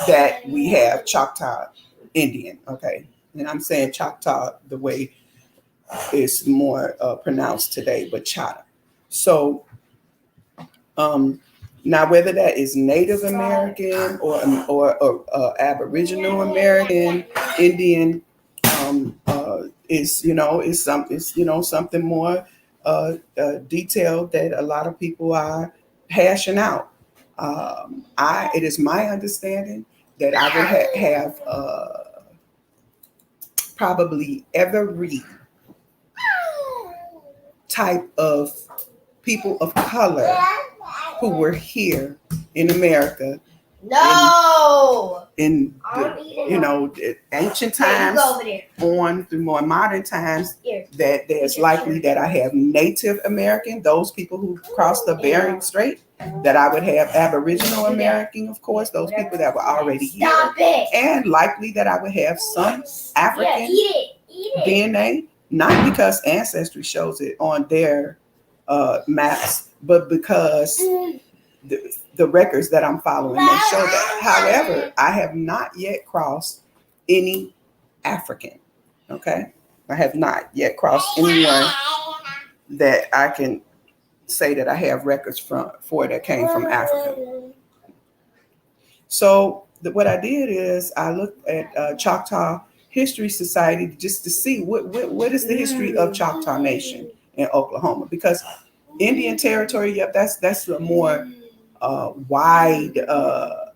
that we have Choctaw Indian, okay? And I'm saying Choctaw the way it's more pronounced today, but Choctaw. So now whether that is Native American or Aboriginal American, Indian, is something more detailed that a lot of people are hashing out. It is my understanding that I would have probably every type of people of color who were here in America. No. In the ancient times on through more modern times, that there's likely that I have Native American, those people who crossed the Bering Strait, that I would have Aboriginal American, of course, those people that were already here, and likely that I would have some African DNA, not because Ancestry shows it on their maps, but because the records that I'm following, they show that. However, I have not yet crossed any African. Okay, I have not yet crossed anyone that I can say that I have records for that came from Africa. So what I did is I looked at Choctaw History Society just to see what is the history of Choctaw Nation in Oklahoma, because Indian Territory, yep, that's a more wide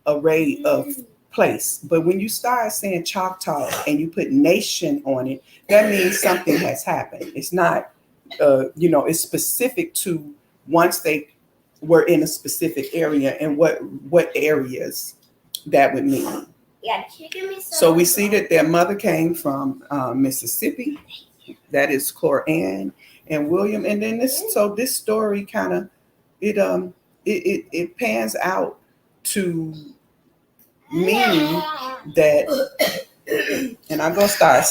array of place. But when you start saying Choctaw and you put nation on it, that means something has happened. It's not, it's specific to once they were in a specific area, and what areas that would mean. Yeah, so we see that their mother came from Mississippi. That is Cora Ann and William. And then this story kind of it pans out to mean that, and I'm gonna start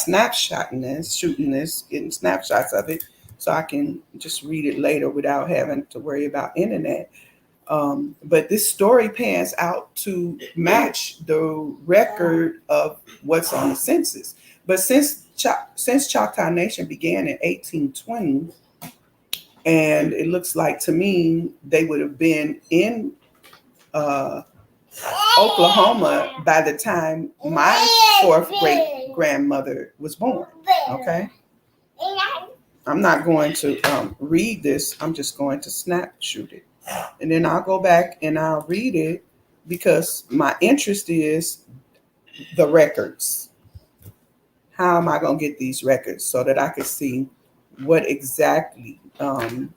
shooting this, getting snapshots of it, so I can just read it later without having to worry about internet. But this story pans out to match the record of what's on the census. But since Choctaw Nation began in 1820, and it looks like to me they would have been in uh, Oklahoma by the time my fourth great grandmother was born. Okay, I'm not going to read this. I'm just going to snapshot it, and then I'll go back and I'll read it because my interest is the records. How am I going to get these records so that I can see what exactly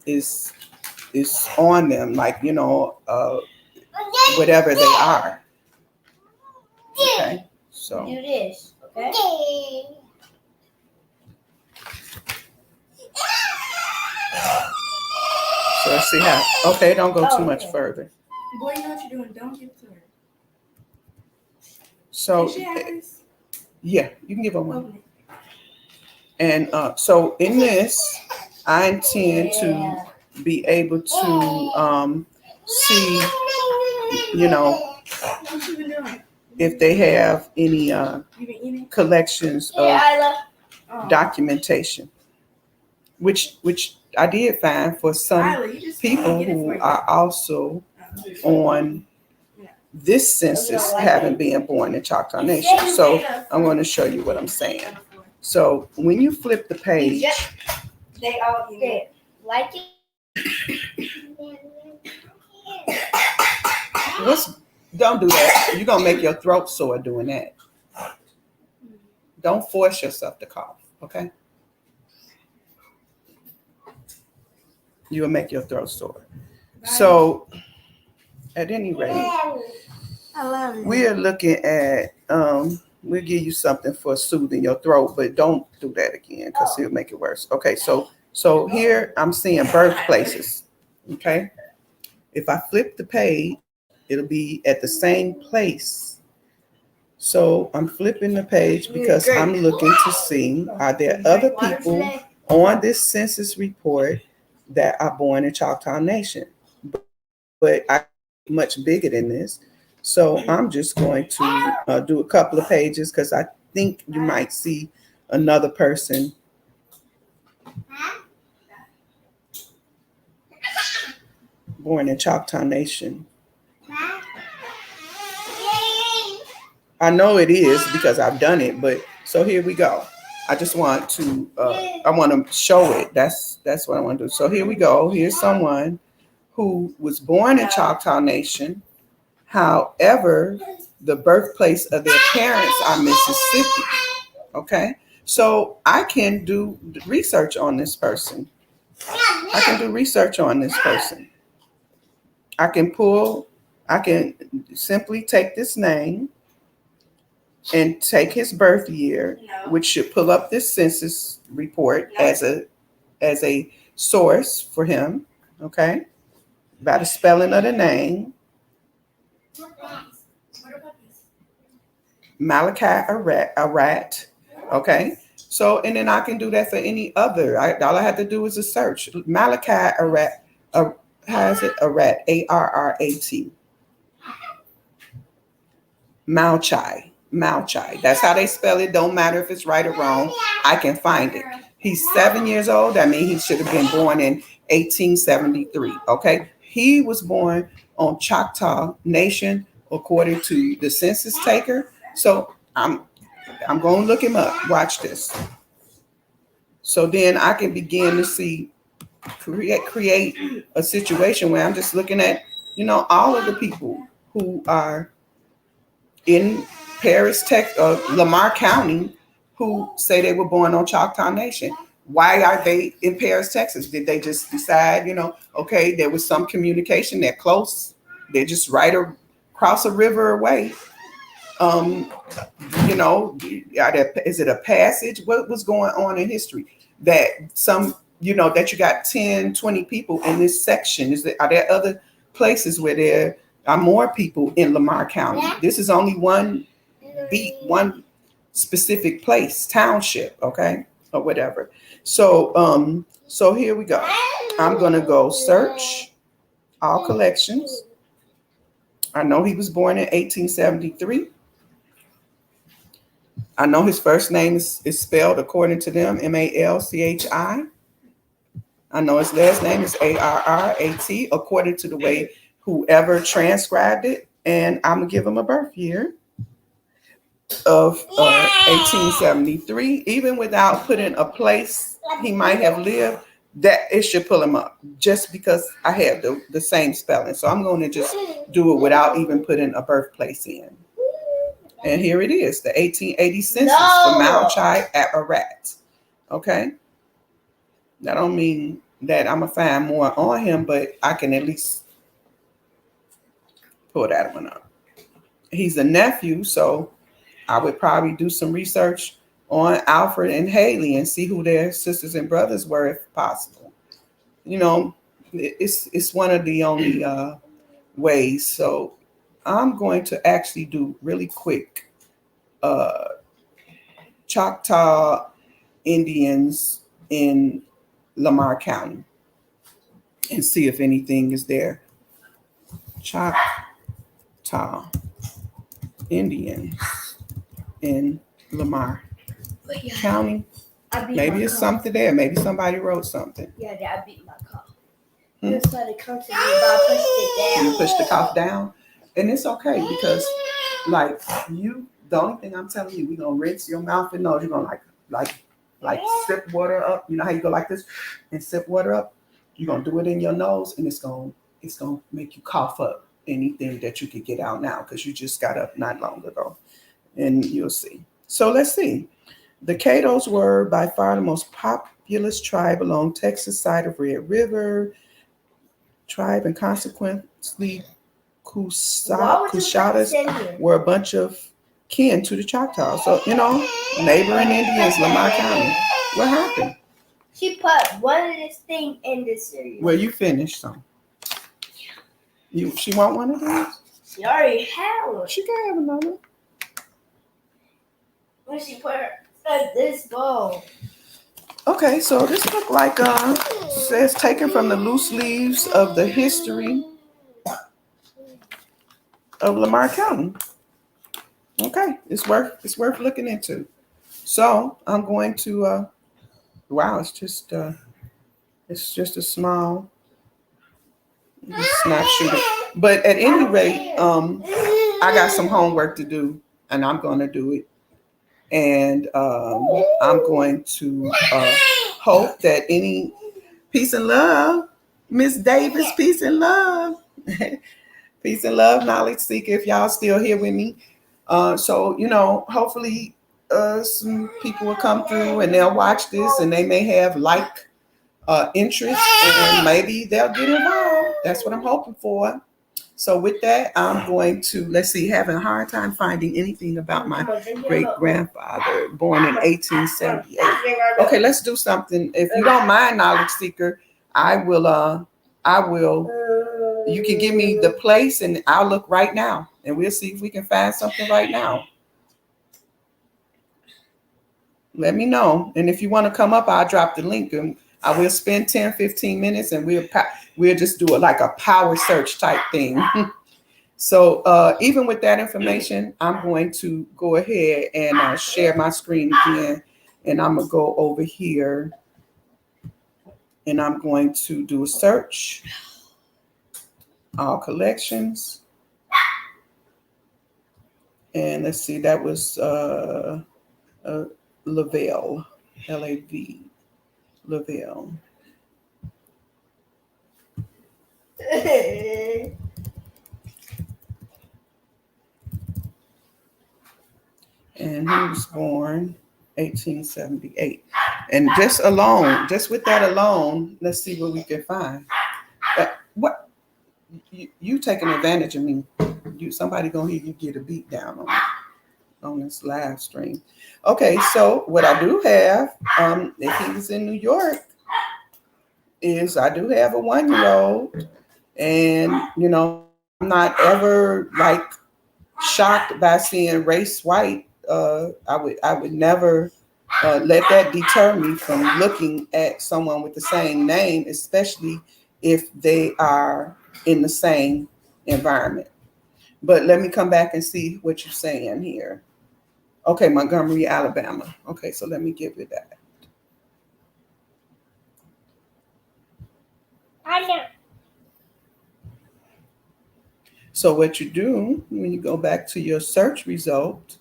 is on them, like whatever they are. Okay, so Do this, okay? so let's see how. Okay, don't go too much further. Boy, you know what you're doing. Don't give it to her. So Does she have this? yeah, you can give her one. Open it. And so in this, I intend to be able to see, What you been doing? if they have any You been eating? collections of Oh. documentation, which I did find for some Tyler, you just people get it for who you. are also on this census haven't been born in Choctaw Nation. So I'm going to show you what I'm saying. So when you flip the page, They all eat it. Like it. don't do that. You're going to make your throat sore doing that. Don't force yourself to cough, okay? You'll make your throat sore. So at any rate, I love it. we are looking at, we'll give you something for soothing your throat, but don't do that again because it'll make it worse. Okay, so here I'm seeing birthplaces, okay? If I flip the page, it'll be at the same place. So I'm flipping the page because I'm looking to see, are there other people on this census report that are born in Choctaw Nation? But I'm much bigger than this. So I'm just going to do a couple of pages because I think you might see another person born in Choctaw Nation. I know it is because I've done it, but so here we go. I just want to, I want to show it. That's what I want to do. So here we go. Here's someone who was born in Choctaw Nation. However, the birthplace of their parents are Mississippi. Okay, so I can do research on this person. I can simply take this name and take his birth year, which should pull up this census report as a source for him. Okay, by the spelling of the name. Malachi Arat. Okay. So, and then I can do that for any other. All I have to do is a search. Malachi Arat. How is it? Arat. Arrat. Malchi. That's how they spell it. Don't matter if it's right or wrong. I can find it. He's 7 years old. I mean, he should have been born in 1873. Okay. He was born on Choctaw Nation according to the census taker. So I'm going to look him up. Watch this. So then I can begin to create a situation where I'm just looking at, all of the people who are in Lamar County who say they were born on Choctaw Nation. Why are they in Paris, Texas? Did they just decide, okay, there was some communication, they're close, they're just right across a river away? Is it a passage? What was going on in history that that you got 10, 20 people in this section? Are there other places where there are more people in Lamar County? This is only one specific place, township. Okay. or whatever. So here we go. I'm gonna go search all collections. I know he was born in 1873. I know his first name is spelled according to them Malchi. I know his last name is Arrat according to the way whoever transcribed it. And I'm gonna give him a birth year of 1873, even without putting a place he might have lived. That it should pull him up just because I have the same spelling. So I'm going to just do it without even putting a birthplace in. And here it is, the 1880 census for Malchi Ararat. Okay. That don't mean that I'm going to find more on him, but I can at least pull that one up. He's a nephew, so I would probably do some research on Alfred and Haley and see who their sisters and brothers were if possible. You know, it's one of the only ways. So I'm going to actually do really quick Choctaw Indians in Lamar County and see if anything is there. Choctaw Indians in Lamar County. Maybe it's something there. Maybe somebody wrote something. Yeah, I beat my cough. You started comfortably, but I pushed it down. You pushed the cough down, and it's okay because, like you, the only thing I'm telling you, we're gonna rinse your mouth and nose. You're gonna like sip water up. You know how you go like this and sip water up. You're gonna do it in your nose, and it's gonna make you cough up anything that you could get out now because you just got up not long ago, and you'll see. So let's see. The Catos were by far the most populous tribe along Texas side of Red River tribe, and consequently, Cushatas were a bunch of kin to the Choctaw. So, neighboring Indians, Lamar County. What happened? She put one of this thing in this cereal. Well, you finished some. She want one of these? She already had one. She can have another. When she put her this bowl. Okay, so this look like says taken from the loose leaves of the history of Lamar County. Okay, it's worth looking into. So I'm going to wow, it's just a small snapshot. But at any rate, I got some homework to do, and I'm going to do it. And I'm going to hope that any peace and love, Miss Davis, peace and love. Peace and love, knowledge seeker, if y'all still here with me. So, hopefully some people will come through and they'll watch this and they may have interest and maybe they'll get involved. That's what I'm hoping for. So with that, I'm going to, having a hard time finding anything about my great-grandfather, born in 1878. Okay, let's do something. If you don't mind, knowledge seeker, I will, you can give me the place and I'll look right now and we'll see if we can find something right now. Let me know. And if you want to come up, I'll drop the link and I will spend 10, 15 minutes and we'll just do it like a power search type thing. So even with that information, I'm going to go ahead and share my screen again. And I'm going to go over here and I'm going to do a search. All collections. And let's see, that was Lavelle, L-A-V. Lavelle. And he was born 1878. And just with that alone, let's see what we can find. What you taking advantage of me? Somebody gonna hear you get a beat down on this live stream. Okay, so what I do have, if he was in New York, is I do have a 1-year-old, and I'm not ever shocked by seeing race white. I would never let that deter me from looking at someone with the same name, especially if they are in the same environment. But let me come back and see what you're saying here. Okay, Montgomery, Alabama. Okay, so let me give you that. So what you do when you go back to your search result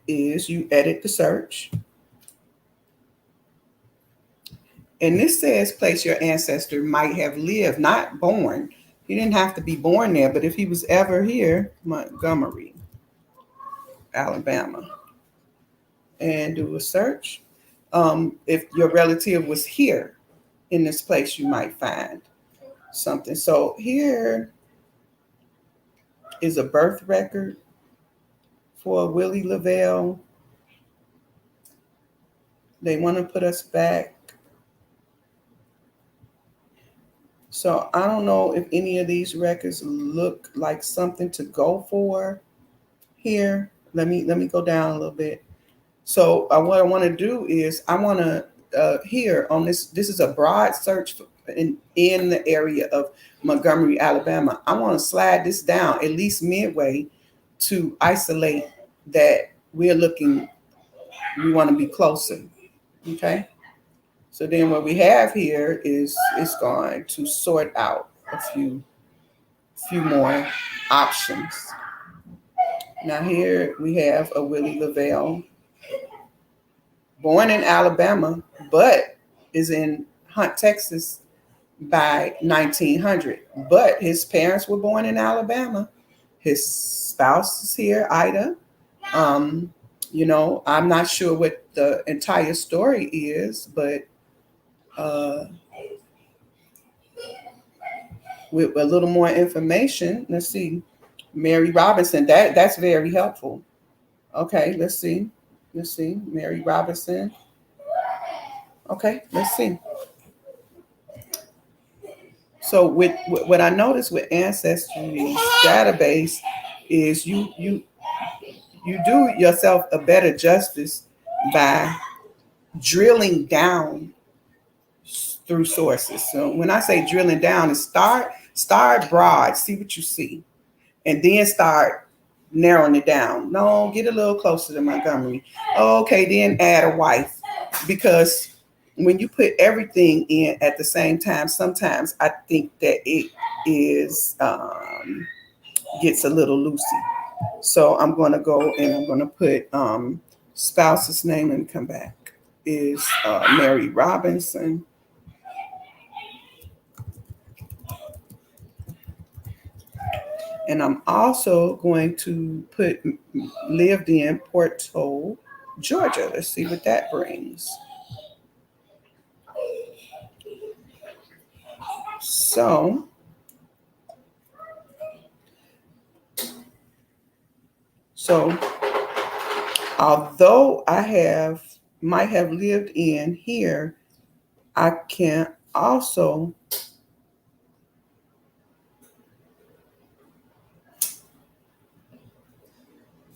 is you edit the search. And this says place your ancestor might have lived, not born. He didn't have to be born there, but if he was ever here, Montgomery, Alabama, and do a search. If your relative was here in this place, you might find something. So here is a birth record for Willie Lavelle. They want to put us back. So I don't know if any of these records look like something to go for here. Let me go down a little bit. So what I want to do is I want to here on this. This is a broad search in the area of Montgomery, Alabama. I want to slide this down at least midway to isolate that we're looking. We want to be closer. Okay. So then what we have here is it's going to sort out a few more options. Now here we have a Willie Lavelle, born in Alabama, but is in Hunt, Texas by 1900. But his parents were born in Alabama. His spouse is here, Ida. I'm not sure what the entire story is, but with a little more information, let's see. Mary Robinson, that's very helpful. Okay, let's see. Mary Robinson. Okay, let's see. So with what I noticed with Ancestry's database is you do yourself a better justice by drilling down through sources. So when I say drilling down, is start broad, see what you see, and then start narrowing it down. No, get a little closer to Montgomery. Okay, then add a wife, because when you put everything in at the same time, sometimes I think that it is gets a little loosey. So I'm going to go and I'm going to put spouse's name and come back is Mary Robinson. And I'm also going to put lived in Porto, Georgia. Let's see what that brings. So, although I might have lived in here, I can also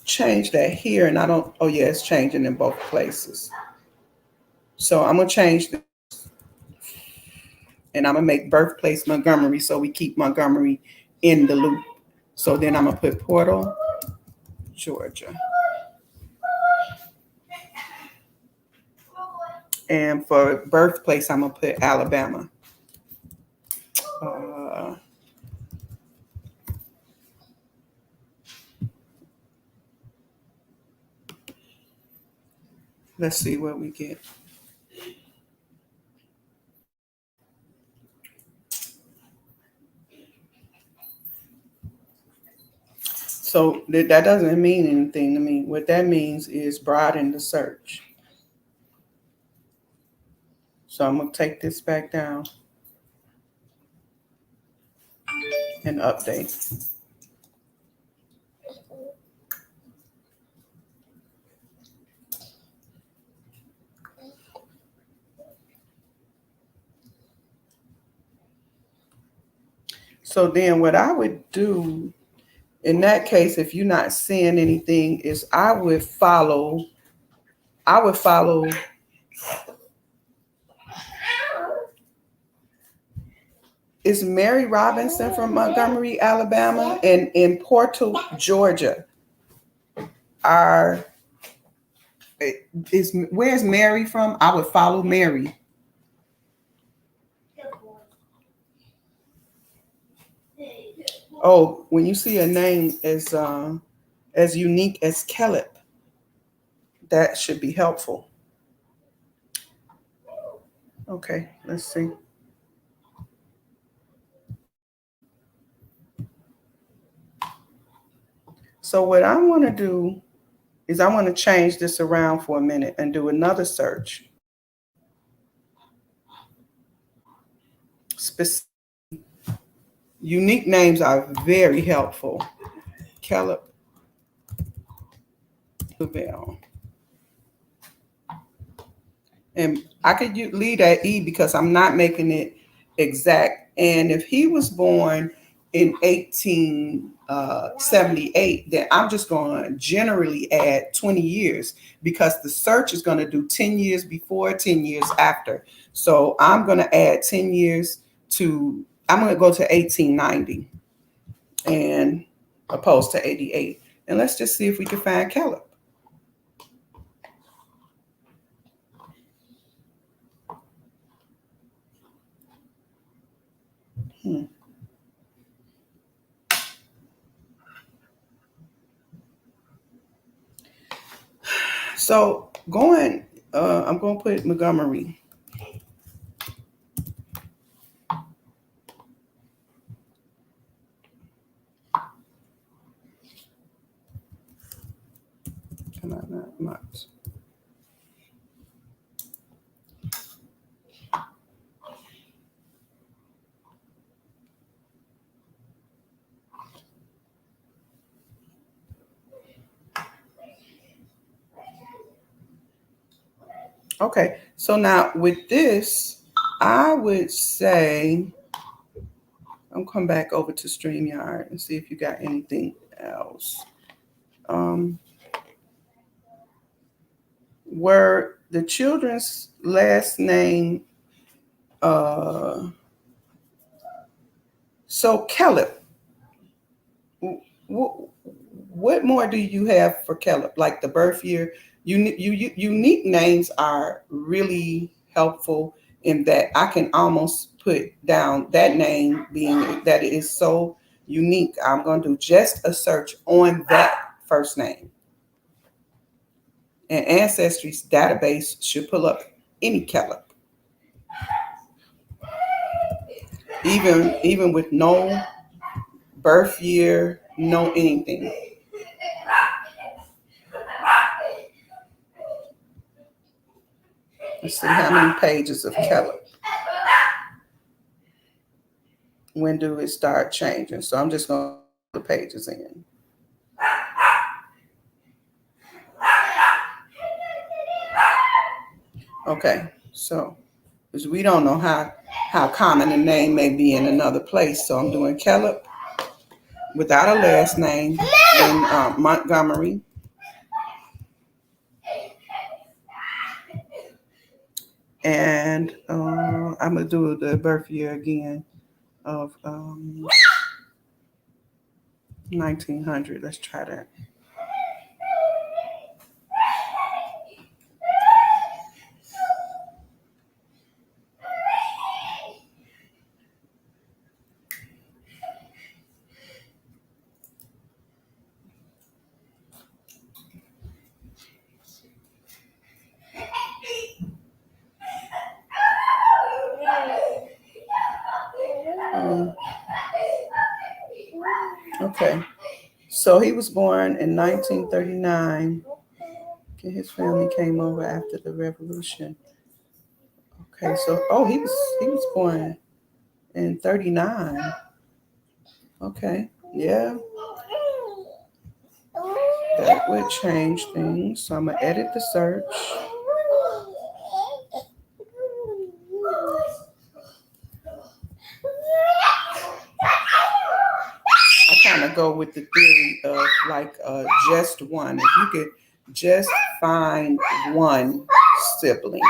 change that here, and I don't. Oh yeah, it's changing in both places. So I'm gonna change this, and I'm gonna make birthplace Montgomery, so we keep Montgomery in the loop. So then I'm gonna put Portal, Georgia. And for birthplace, I'm gonna put Alabama. Let's see what we get. So that doesn't mean anything to me. What that means is broaden the search. So I'm gonna take this back down and update. So then what I would do in that case, if you're not seeing anything, is I would follow is Mary Robinson from Montgomery, Alabama, and in Portal, Georgia. Are is where's Mary from? I would follow Mary. Oh, when you see a name as unique as Caleb, that should be helpful. Okay, let's see. So what I want to do is I want to change this around for a minute and do another search. Specific, unique names are very helpful. Caleb Lavelle. And I could leave that E because I'm not making it exact. And if he was born in 1878, then I'm just going to generally add 20 years because the search is going to do 10 years before, 10 years after. So I'm going to add 10 years I'm going to go to 1890 and opposed to 88. And let's just see if we can find Caleb. So I'm going to put Montgomery. Come on, not much. Okay, so now with this, I would say I'm come back over to StreamYard and see if you got anything else. Were the children's last name so Caleb? What more do you have for Caleb? Like the birth year? Unique names are really helpful in that I can almost put down that name being that it is so unique. I'm going to do just a search on that first name. And Ancestry's database should pull up any Caleb, even with no birth year, no anything. Let's see how many pages of Caleb. When do it start changing? So I'm just going to put the pages in. Okay, so because we don't know how common a name may be in another place. So I'm doing Caleb without a last name in Montgomery. And I'm going to do the birth year again of 1900. Let's try that. Okay, so he was born in 1939. Okay, his family came over after the revolution. Okay, so he was born in 39. Okay, yeah, that would change things. So I'm gonna edit the search. with the theory of like just one. If you could just find one sibling,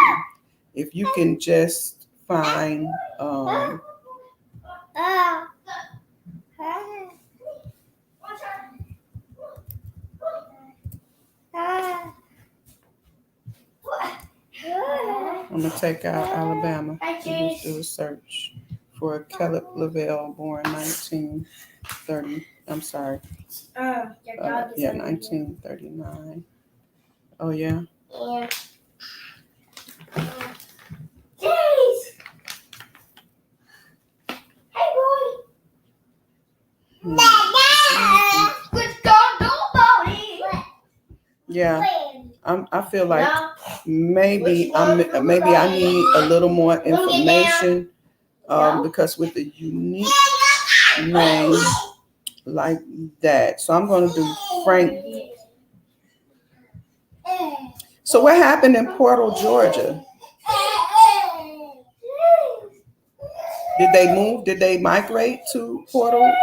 if you can just find I'm gonna take out Alabama and just do a search for Caleb Lavelle, born 1930. I'm sorry. Your dog is 1939. Oh yeah. Yeah. Jeez. Hey boy. Good dog, nobody. Yeah. I feel like maybe I need a little more information because with a unique name like that. So I'm going to do Frank. So what happened in Portal, Georgia? Did they move? Did they migrate to Portal?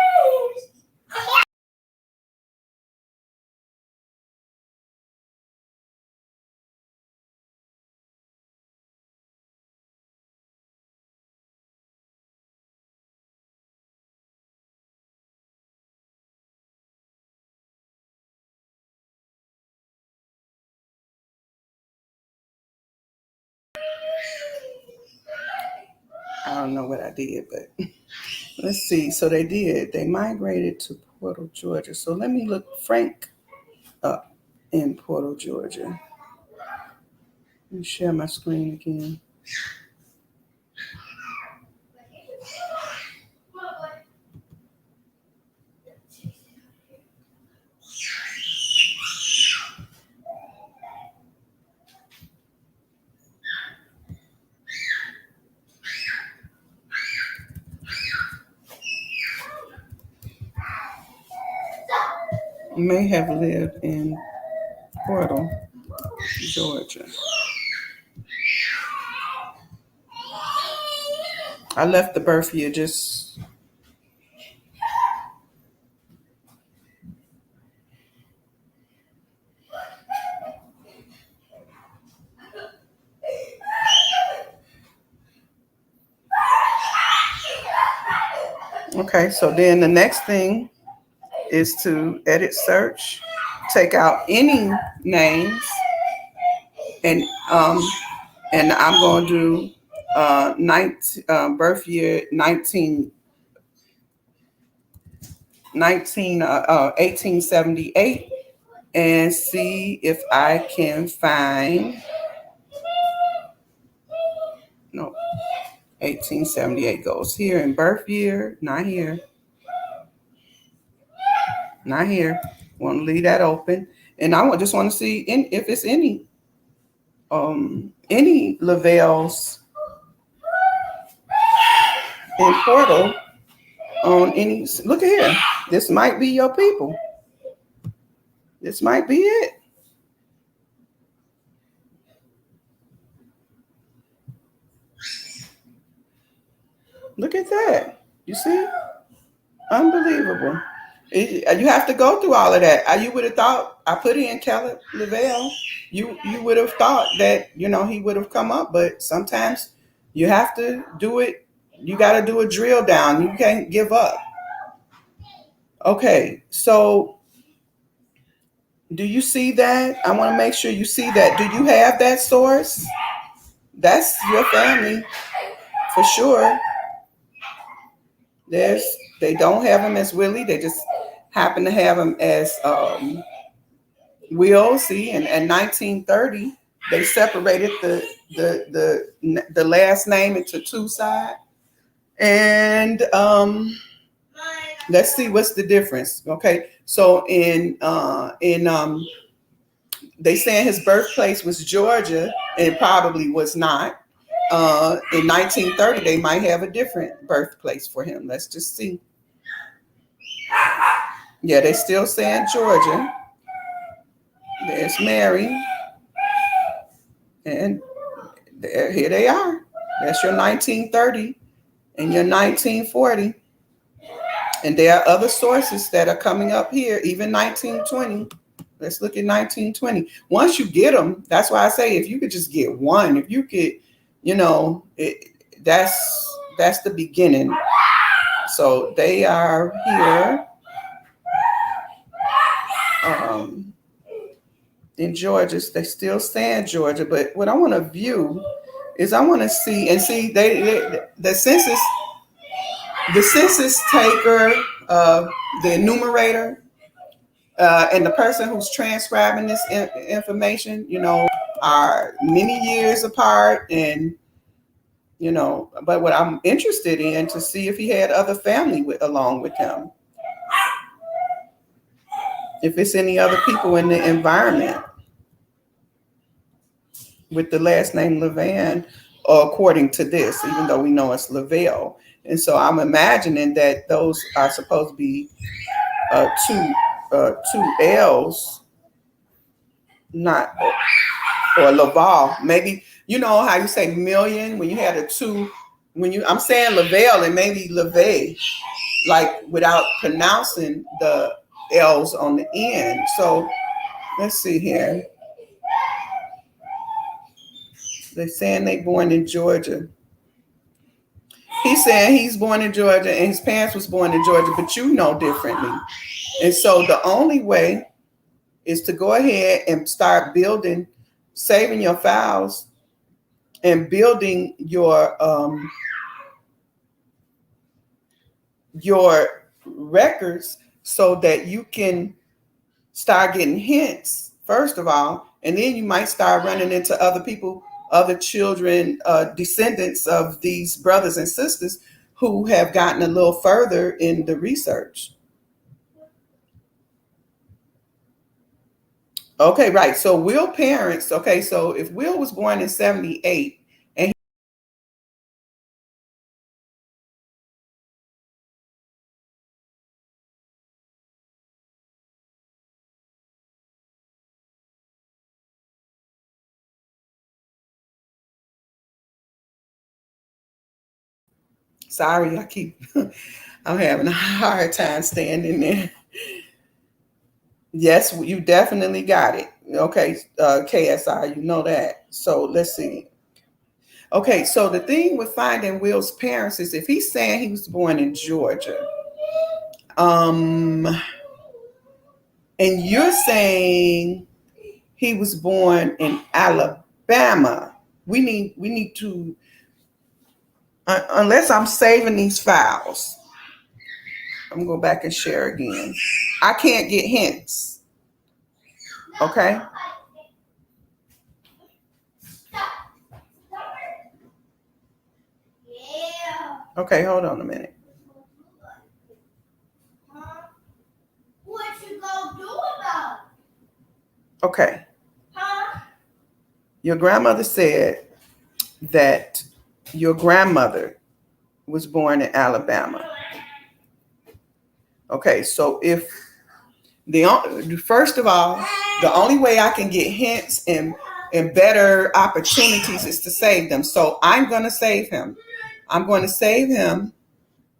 I don't know what I did, but let's see. So they did. They migrated to Portal, Georgia. So let me look Frank up in Portal, Georgia. Let me share my screen again. May have lived in Portal, Georgia. I left the birth year just okay. So then the next thing is to edit search, take out any names, and I'm going to do birth year 1878 and see if I can find, no, 1878 goes here in birth year, not here. Not here. Want to leave that open. And I just want to see if it's any Lavelles in Portal on any. Look at here. This might be your people. This might be it. Look at that. You see? Unbelievable. You have to go through all of that. You would have thought I put in Caleb Lavelle. You would have thought that he would have come up, but sometimes you have to do it. You got to do a drill down. You can't give up. Okay, so do you see that? I want to make sure you see that. Do you have that source? That's your family for sure. They don't have him as Willie. They just happen to have him as Will. See, and in 1930, they separated the last name into two sides. And let's see what's the difference. Okay, so they saying his birthplace was Georgia, and it probably was not. In 1930, they might have a different birthplace for him. Let's just see. Yeah, they still saying Georgia. There's Mary, and here they are. That's your 1930 and your 1940. And there are other sources that are coming up here, even 1920. Let's look at 1920. Once you get them, that's why I say if you could just get one, if you could, that's the beginning. So they are here in Georgia. They still stay in Georgia, but what I want to view is I want to see the census taker, the enumerator, and the person who's transcribing this information, are many years apart, and but what I'm interested in to see if he had other family along with him, if it's any other people in the environment with the last name Levan, according to this, even though we know it's Lavelle. And so I'm imagining that those are supposed to be two L's, not or Laval. Maybe you know how you say million when you had a two. I'm saying Lavelle and maybe Leve, like without pronouncing the L's on the end. So let's see here. They're saying they born in Georgia. He's saying he's born in Georgia and his parents was born in Georgia, but you know differently. And so the only way is to go ahead and start building, saving your files and building your records so that you can start getting hints, first of all, and then you might start running into other people, other children, descendants of these brothers and sisters who have gotten a little further in the research. Okay, right. So Will parents, okay, so if Will was born in 78 and sorry, I'm having a hard time standing there. Yes, you definitely got it. Okay, KSI, you know that. So let's see. Okay, so the thing with finding Will's parents is if he's saying he was born in Georgia, and you're saying he was born in Alabama, we need to, unless I'm saving these files, I'm gonna go back and share again. I can't get hints. Okay. Okay, hold on a minute. What you gonna do about it? Okay. Your grandmother said that your grandmother was born in Alabama. Okay, so if first of all, the only way I can get hints and better opportunities is to save them. So I'm going to save him. I'm going to save him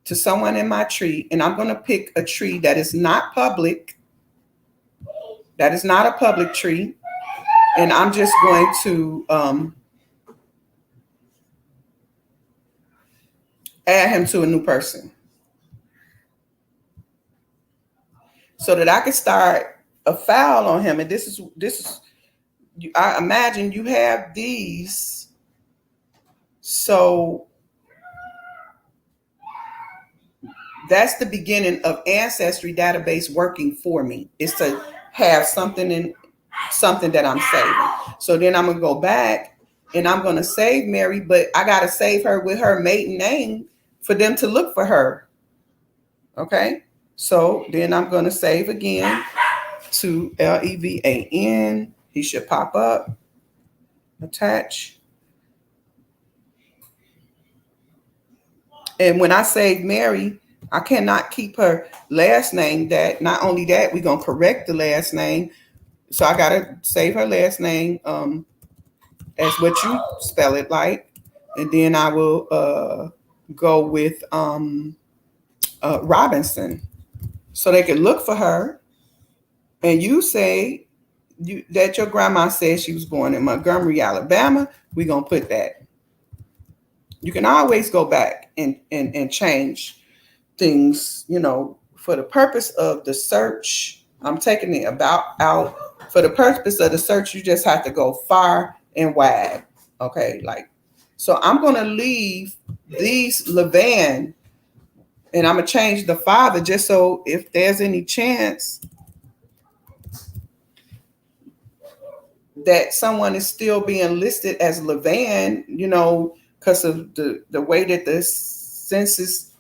to someone in my tree, and I'm going to pick a tree that is not public. That is not a public tree. And I'm just going to add him to a new person so that I can start a file on him. And this is I imagine you have these. So that's the beginning of Ancestry database working for me, is to have something that I'm saving. So then I'm going to go back and I'm going to save Mary, but I got to save her with her maiden name for them to look for her. Okay. So then I'm going to save again to Levan. He should pop up. Attach. And when I save Mary, I cannot keep her last name. That not only that, we're going to correct the last name. So I got to save her last name as what you spell it like. And then I will go with Robinson, so they could look for her. And you say that your grandma said she was born in Montgomery, Alabama. We're going to put that. You can always go back and change things, for the purpose of the search. I'm taking the about out. For the purpose of the search, you just have to go far and wide. Okay, so I'm going to leave these Levan, and I'm going to change the father just so if there's any chance that someone is still being listed as Levan, because of the way that the census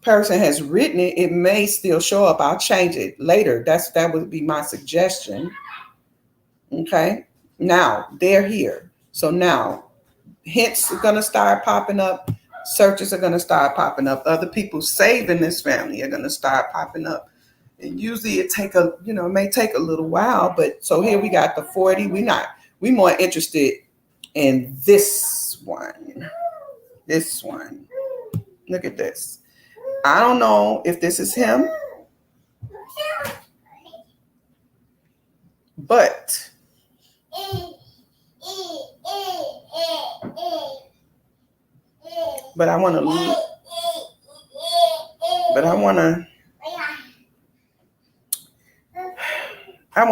person has written it, it may still show up. I'll change it later. That would be my suggestion. Okay. Now they're here. So now hints are gonna start popping up. Searches are gonna start popping up. Other people saving this family are gonna start popping up. And usually it may take a little while, but so here we got the 40. We more interested in this one. This one. Look at this. I don't know if this is him, but I want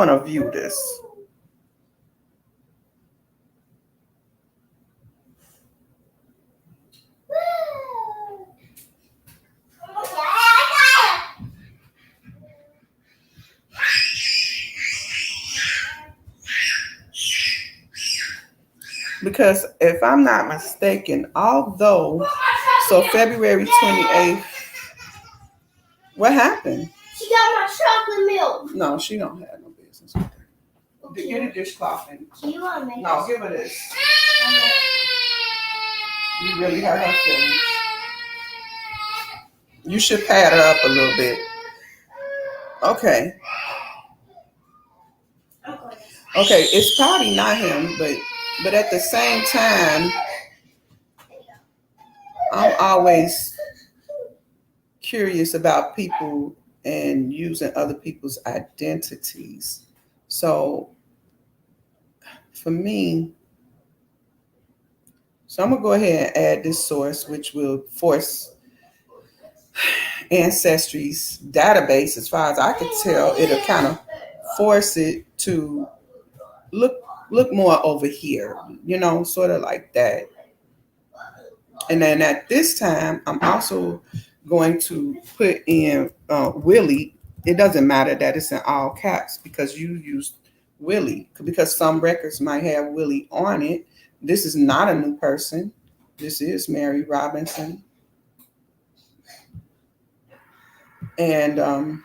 to view this. Because if I'm not mistaken, so February 28th, what happened? She got my chocolate milk. No, she don't have no business with her. Okay. Get a dishcloth and You want to make no, give her this. You really hurt her feelings. You should pad her up a little bit. Okay. Okay, it's probably not him, but at the same time, I'm always curious about people and using other people's identities. So for me, I'm gonna go ahead and add this source, which will force Ancestry's database, as far as I could tell, it'll kind of force it to look more over here, sort of like that. And then at this time, I'm also going to put in Willie. It doesn't matter that it's in all caps because you used Willie, because some records might have Willie on it. This is not a new person. This is Mary Robinson. And I'm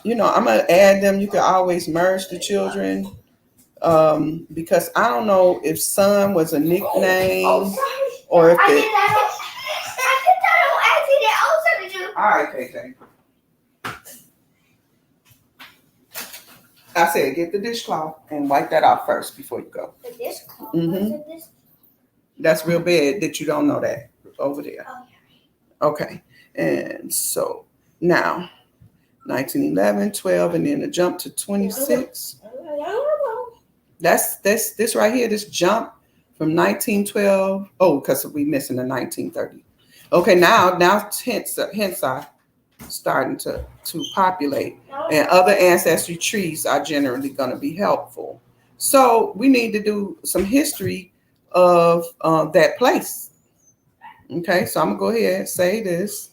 going to add them. You can always merge the children. Because I don't know if son was a nickname or if it. All right, KJ. I said get the dishcloth and wipe that off first before you go. The dishcloth? Mm-hmm. That's real bad that you don't know that over there. Okay. And so now 1911, 12, and then the jump to 26. That's this right here, this jump from 1912. Oh, because we missing the 1930. Okay, now hints are starting to populate, and other ancestry trees are generally going to be helpful. So we need to do some history of that place. Okay, so I'm gonna go ahead and say this.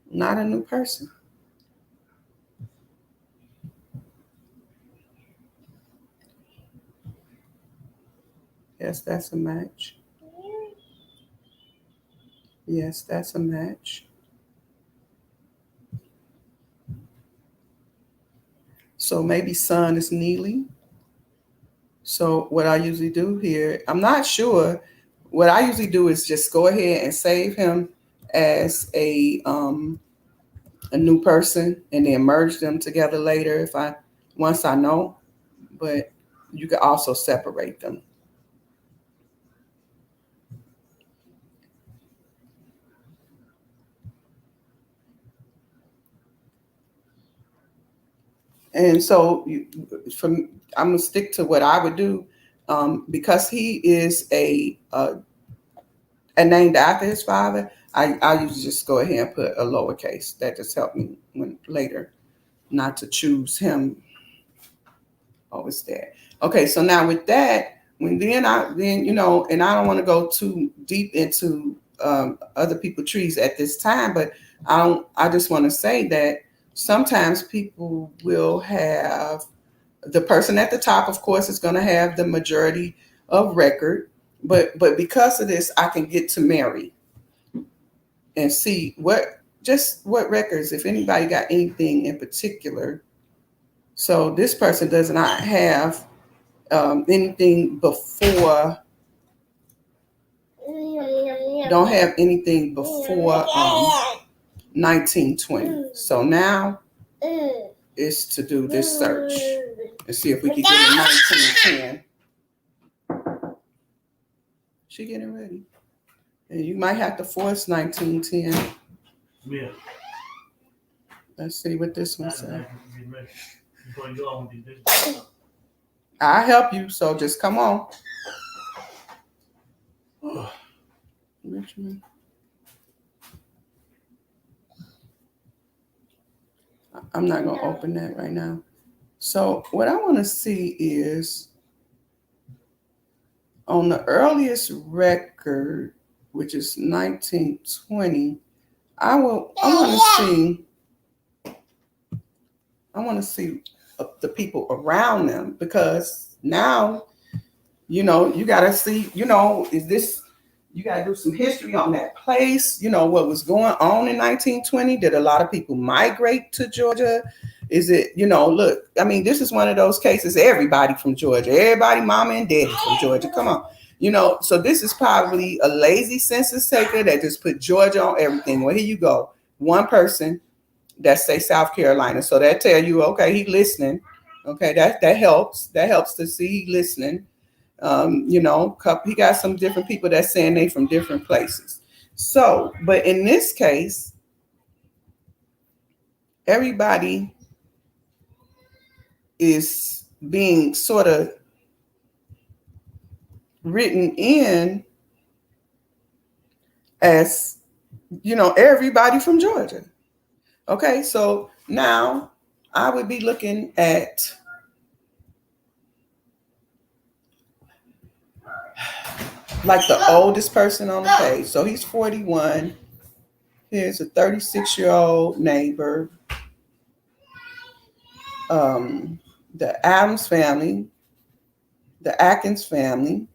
Not a new person. Yes, that's a match. Yes, that's a match. So maybe son is Neely. So what I usually do here, I'm not sure. What I usually do is just go ahead and save him as a new person, and then merge them together later if I once I know. But you can also separate them. And so, from I'm gonna stick to what I would do, because he is a named after his father. I usually just go ahead and put a lowercase. That just helped me when later not to choose him. Oh, it's that. Okay, so now with that, when then and I don't want to go too deep into other people's trees at this time, but I don't. I just want to say that sometimes people will have the person at the top, of course, is going to have the majority of record, but because of this, I can get to Mary and see what records, if anybody got anything in particular. So this person does not have anything before, don't have anything before 1920. So now is to do this search and see if we can get in 1910. She getting ready. And you might have to force 1910. Yeah. Let's see what this one says. Before you go on with this. I'll help you, so just come on. Richmond. I'm not going to open that right now. So what I want to see is on the earliest record, which is 1920. I want to see the people around them, because now, you got to see, is this, you got to do some history on that place, what was going on in 1920. Did a lot of people migrate to Georgia? Is it, look, I mean, this is one of those cases, everybody from Georgia, everybody, mama and daddy from Georgia, come on. So this is probably a lazy census taker that just put Georgia on everything. Well, here you go. One person that say South Carolina. So that tell you, okay, he listening. Okay, that helps. That helps to see he listening. He got some different people that saying they from different places. So, but in this case, everybody is being sort of written in as, everybody from Georgia. Okay, so now I would be looking at like the oldest person on the page. So he's 41. Here's a 36-year-old neighbor. The Adams family, the Atkins family.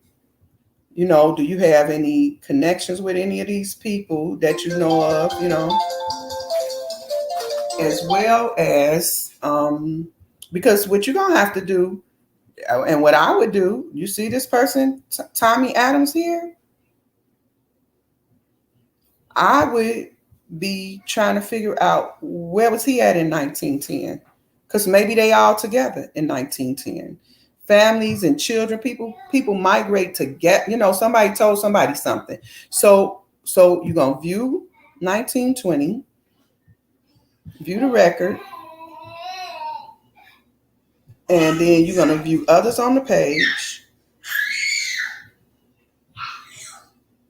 Do you have any connections with any of these people that you know of, as well as, because what you're going to have to do, and what I would do, you see this person, Tommy Adams here? I would be trying to figure out where was he at in 1910? Because maybe they all together in 1910. Families and children, people migrate to get, somebody told somebody something. So you're going to view 1920, view the record, and then you're going to view others on the page.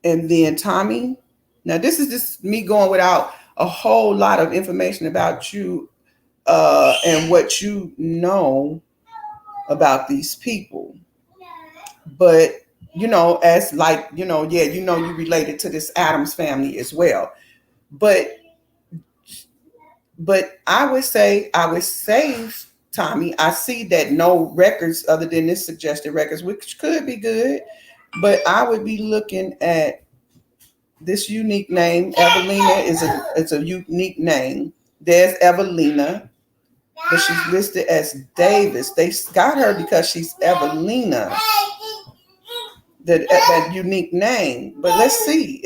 And then Tommy, now this is just me going without a whole lot of information about you and what you know about these people. But, as like, you related to this Adams family as well. But I would say I would save Tommy. I see that no records other than this suggested records, which could be good. But I would be looking at this unique name. Evelina is a unique name. There's Evelina. but she's listed as Davis. They got her because she's Evelina, that unique name. But let's see,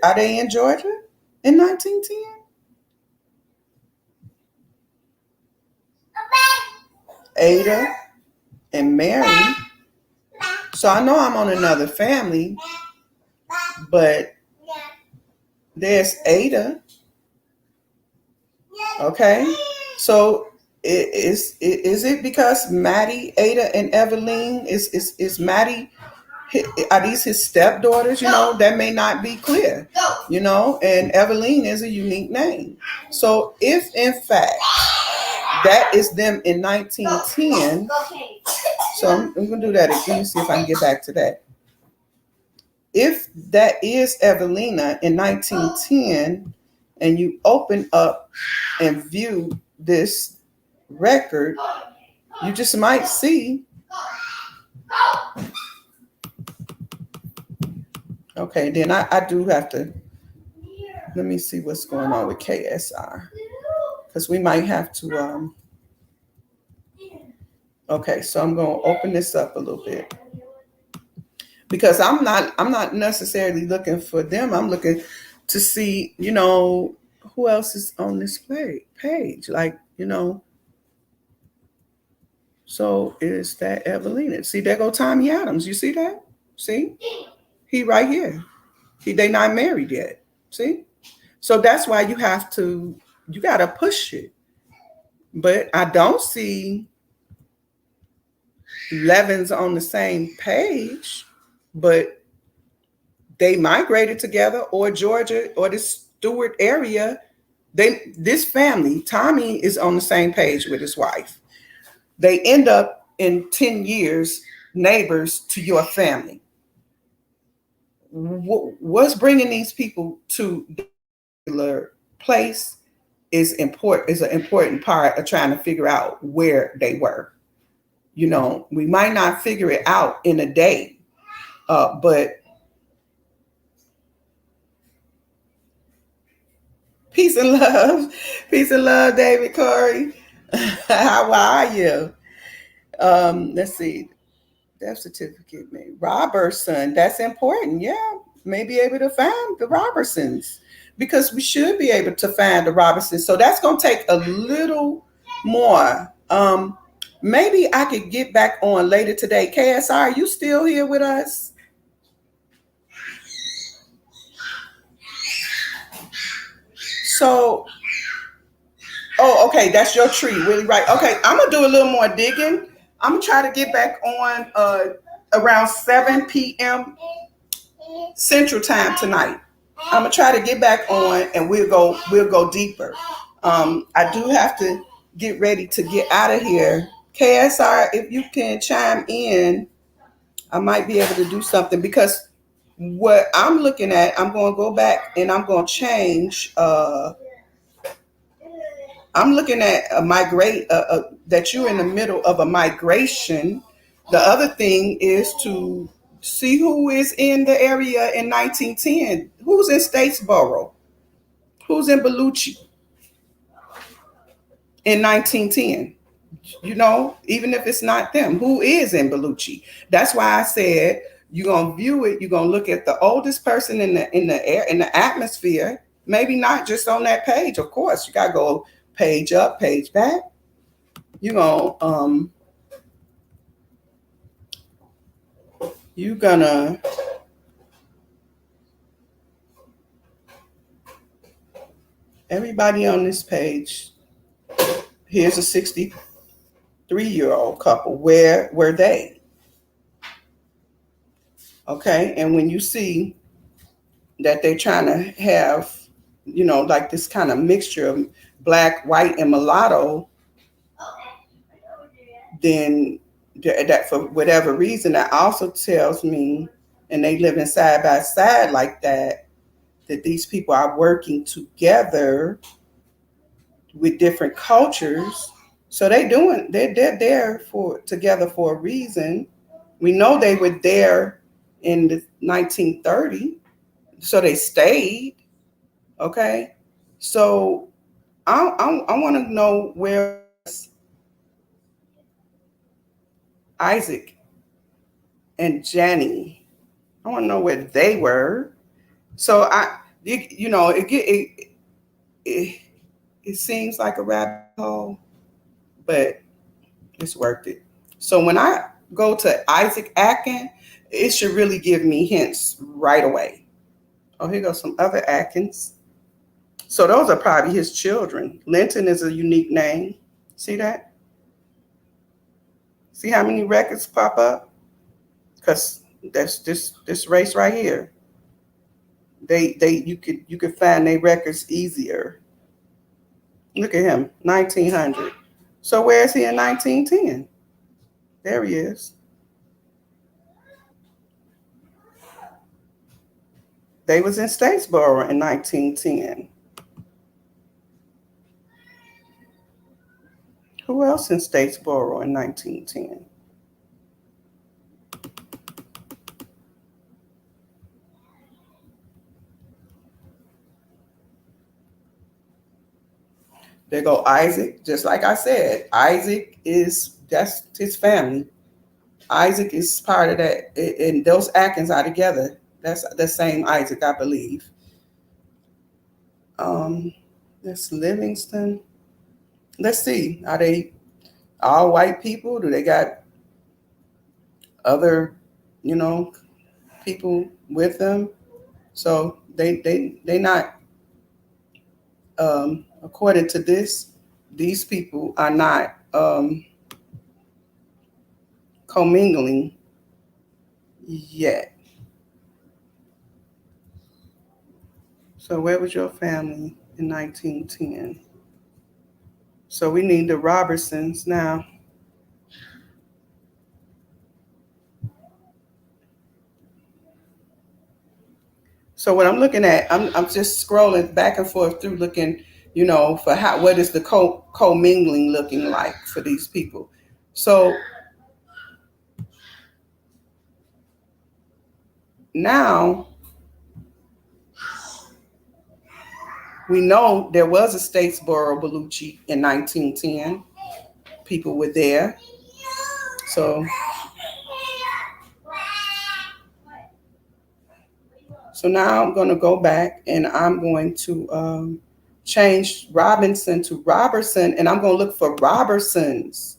are they in Georgia in 1910? Ada and Mary. So I know I'm on another family, but there's Ada. Okay, so is it because Maddie, Ada, and Eveline is Maddie? Are these his stepdaughters? That may not be clear. And Eveline is a unique name. So if in fact that is them in 1910, so I'm gonna do that again. See if I can get back to that. If that is Evelina in 1910, and you open up and view this record, you just might see. Okay, then I do have to, let me see what's going on with KSR, because we might have to, okay, so I'm going to open this up a little bit, because I'm not necessarily looking for them. I'm looking to see, who else is on this page, like, so is that Evelina? See, there go Tommy Adams. You see that? See? He right here. They not married yet. See? So that's why you got to push it. But I don't see Levins on the same page, but they migrated together, or Georgia or the Stewart area. This family, Tommy is on the same page with his wife. They end up in 10 years neighbors to your family. What's bringing these people to the place is important. Is an important part of trying to figure out where they were. We might not figure it out in a day, but peace and love, David Corey. How are you? Let's see. Death certificate, maybe Robertson. That's important. Yeah, may be able to find the Robertsons, because we should be able to find the Robertsons. So that's going to take a little more. Maybe I could get back on later today. KSR, are you still here with us? So, okay, that's your tree, really, right? Okay, I'm gonna do a little more digging. I'm gonna try to get back on around 7 p.m. Central Time tonight. I'm gonna try to get back on, and we'll go deeper. I do have to get ready to get out of here. KSR, if you can chime in, I might be able to do something, because what I'm looking at, I'm going to go back and I'm going to change. I'm looking at that you're in the middle of a migration. The other thing is to see who is in the area in 1910. Who's in Statesboro? Who's in Bellucci in 1910? Even if it's not them, who is in Bellucci? That's why I said you're gonna view it. You're gonna look at the oldest person in the air, in the atmosphere. Maybe not just on that page. Of course, you gotta go page up, page back. You're gonna everybody on this page. Here's a 63-year-old couple. Where were they? Okay, and when you see that they're trying to have, like this kind of mixture of black, white, and mulatto, then that for whatever reason, that also tells me, and they living side by side like that these people are working together with different cultures. So they're there together for a reason. We know they were there in the 1930, so they stayed. Okay, so I want to know where Isaac and Jenny. I want to know where they were. So it, it seems like a rabbit hole, but it's worth it. So when I go to Isaac Atkins, it should really give me hints right away. Oh, here goes some other Atkins. So those are probably his children. Linton is a unique name. See that? See how many records pop up? Because that's this race right here. You could find their records easier. Look at him, 1900. So where is he in 1910? There he is. They was in Statesboro in 1910. Who else in Statesboro in 1910? There go Isaac. Just like I said, that's his family. Isaac is part of that, and those Atkins are together. That's the same Isaac, I believe. Um, that's Livingston. Let's see. Are they all white people? Do they got other, you know, people with them? So they not. According to this, these people are not commingling yet. So where was your family in 1910? So we need the Robertsons now. So what I'm looking at, I'm just scrolling back and forth through looking, for what is the co-mingling looking like for these people. So now we know there was a Statesboro Bellucci in 1910. People were there. So now I'm going to go back and I'm going to change Robinson to Robertson, and I'm going to look for Robertsons.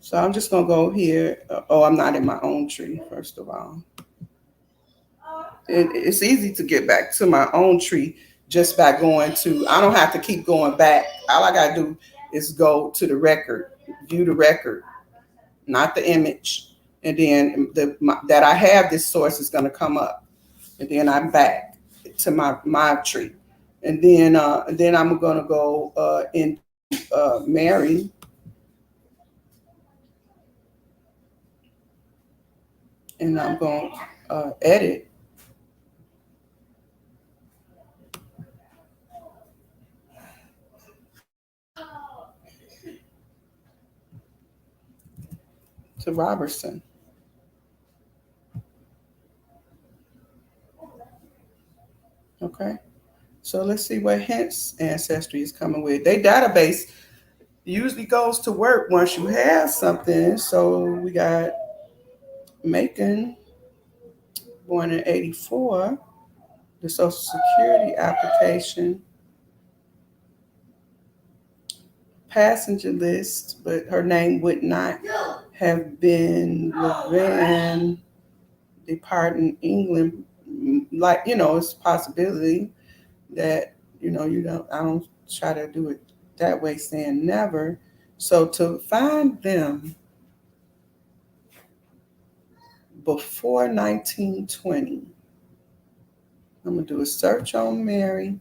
So I'm just going to go here. Oh, I'm not in my own tree, first of all. It's easy to get back to my own tree just by I don't have to keep going back. All I got to do is go to the record, view the record, not the image. And then that I have this source is going to come up. And then I'm back to my tree. And then I'm going to go into Mary. And I'm going to edit. To Robertson. Okay. So let's see what hints Ancestry is coming with. Their database usually goes to work once you have something. So we got Macon, born in 84, the Social Security application, passenger list, but her name would not have been Levan, departing England. Like, it's a possibility that, I don't try to do it that way, saying never. So to find them before 1920, I'm going to do a search on Mary,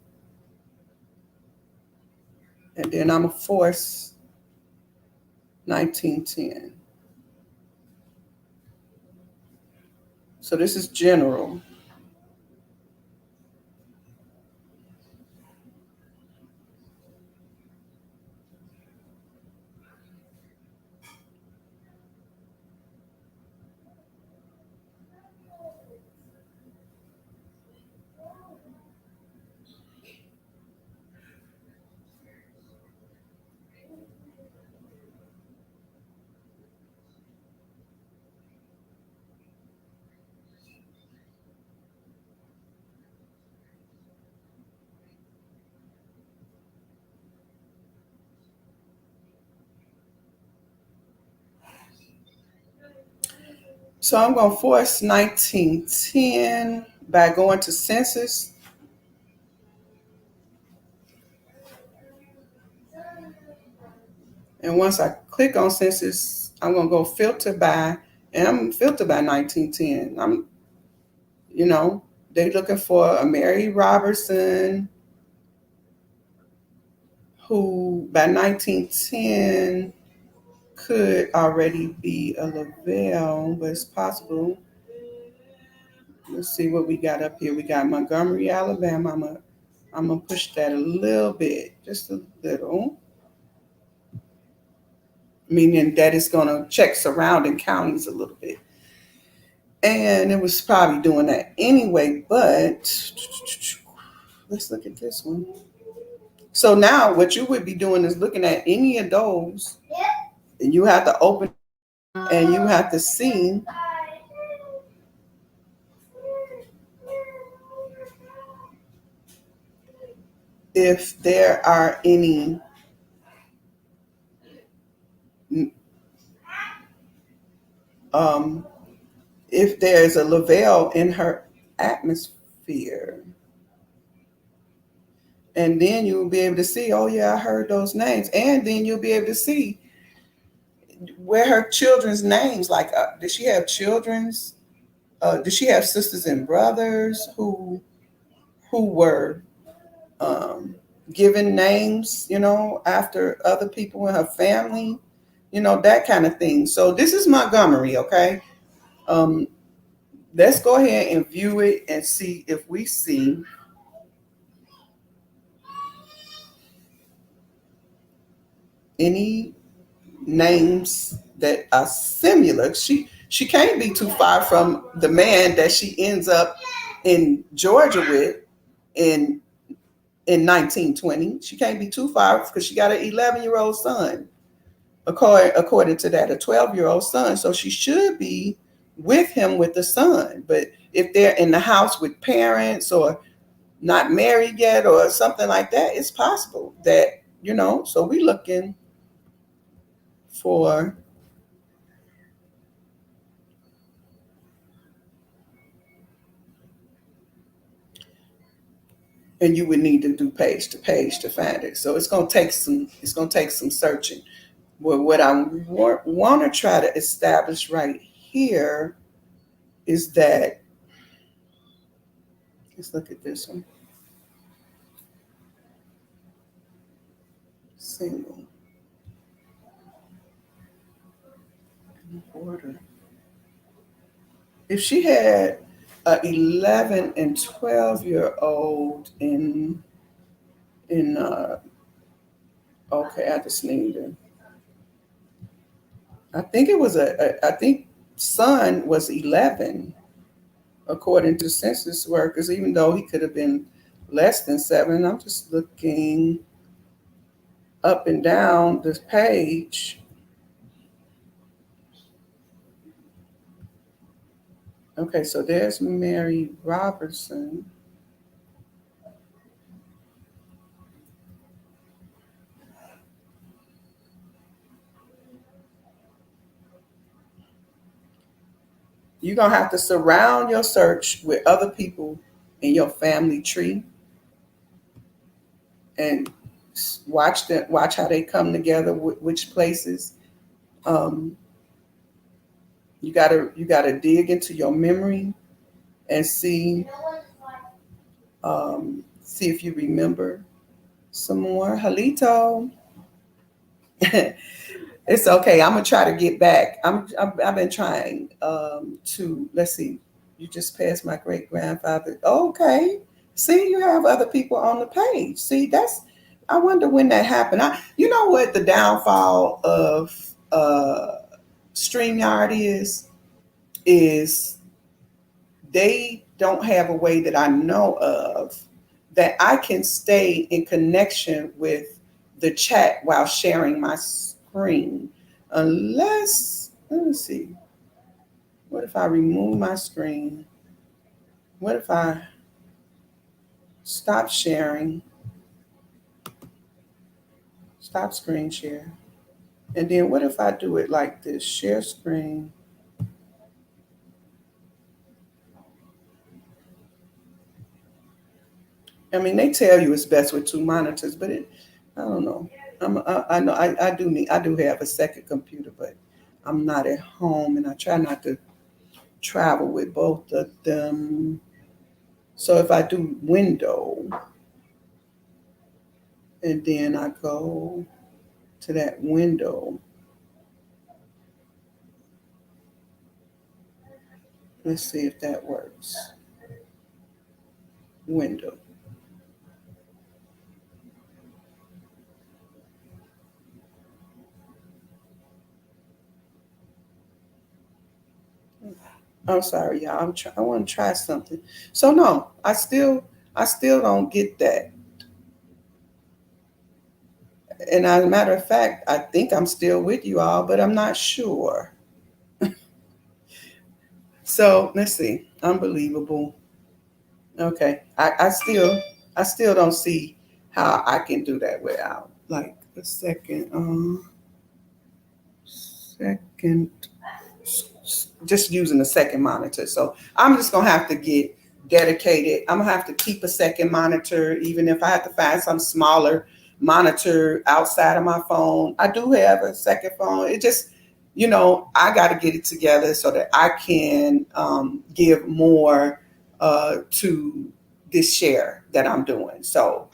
and then I'm going to force 1910. So this is general. So I'm going to force 1910 by going to census. And once I click on census, I'm going to go filter by, and I'm filter by 1910. You know, they looking for a Mary Robertson who by 1910 could already be a Lavelle, but it's possible. Let's see what we got up here. We got Montgomery, Alabama. I'm gonna push that a little bit, just a little, meaning that it's gonna check surrounding counties a little bit. And it was probably doing that anyway, but let's look at this one. So now what you would be doing is looking at any of those, and you have to open and you have to see if there are any um, if there's a Lavelle in her atmosphere. And then you'll be able to see, oh yeah, I heard those names. And then you'll be able to see where her children's names, like, did she have children's? Did she have sisters and brothers who were um, given names, after other people in her family, that kind of thing. So this is Montgomery, okay? Um, let's go ahead and view it and see if we see any names that are similar. She can't be too far from the man that she ends up in Georgia with in 1920. She can't be too far because she got an 11-year-old son, according to that, a 12-year-old son. So she should be with him with the son. But if they're in the house with parents or not married yet or something like that, it's possible that, so we looking for and you would need to do page to page to find it. So it's going to take some searching. But what I want to try to establish right here is that, let's look at this one. Single order. If she had a 11 and 12-year-old in okay, I just need to. I think it was I think son was 11 according to census workers, even though he could have been less than 7. I'm just looking up and down this page. Okay, so there's Mary Robertson. You're going to have to surround your search with other people in your family tree and watch how they come together, which places. Um, you gotta dig into your memory and see if you remember some more. Halito. It's okay. I'm gonna try to get back. I've been trying to. Let's see. You just passed my great grandfather. Okay. See, you have other people on the page. See, I wonder when that happened. You know what the downfall of StreamYard is they don't have a way that I know of that I can stay in connection with the chat while sharing my screen. Unless, let me see, what if I remove my screen? What if I stop sharing, stop screen share? And then what if I do it like this, share screen? I mean, they tell you it's best with two monitors, but I don't know. I know I do have a second computer, but I'm not at home, and I try not to travel with both of them. So if I do window, and then I go to that window, let's see if that works. Window. I'm sorry, y'all. I want to try something. So no, I still don't get that. And as a matter of fact, I think I'm still with you all, but I'm not sure. So let's see. Unbelievable. Okay. I still don't see how I can do that without like a second second just using a second monitor. So I'm just gonna have to get dedicated. I'm gonna have to keep a second monitor, even if I have to find some smaller monitor outside of my phone. I do have a second phone. It just, I got to get it together so that I can give more to this share that I'm doing. So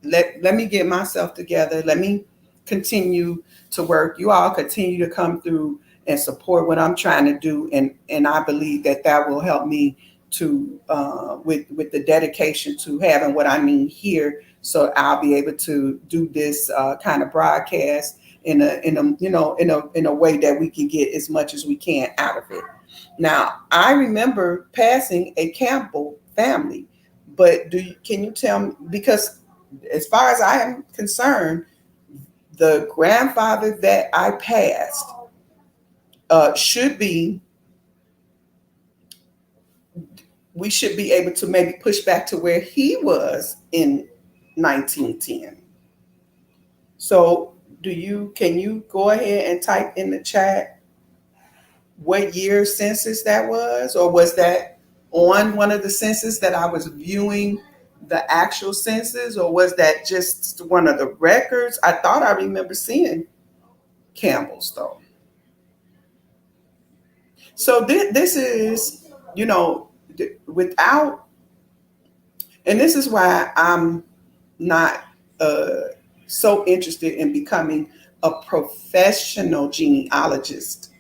let me get myself together. Let me continue to work. You all continue to come through and support what I'm trying to do, and I believe that will help me to with the dedication to having what I need here, so I'll be able to do this kind of broadcast in a way that we can get as much as we can out of it. Now, I remember passing a Campbell family, but can you tell me, because as far as I am concerned, the grandfather that I passed should be, we should be able to maybe push back to where he was in 1910. So can you go ahead and type in the chat what year census that was, or was that on one of the census that I was viewing the actual census, or was that just one of the records? I thought I remember seeing Campbell's though. So this is, without, and this is why I'm not uh, so interested in becoming a professional genealogist.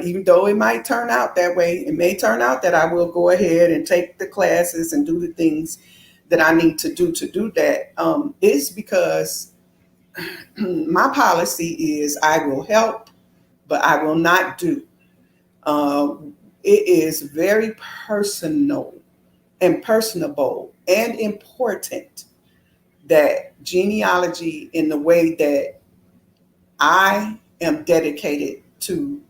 Even though it might turn out that way, it may turn out that I will go ahead and take the classes and do the things that I need to do that. It's because my policy is I will help, but I will not do. Uh, it is very personal and personable and important that genealogy, in the way that I am dedicated to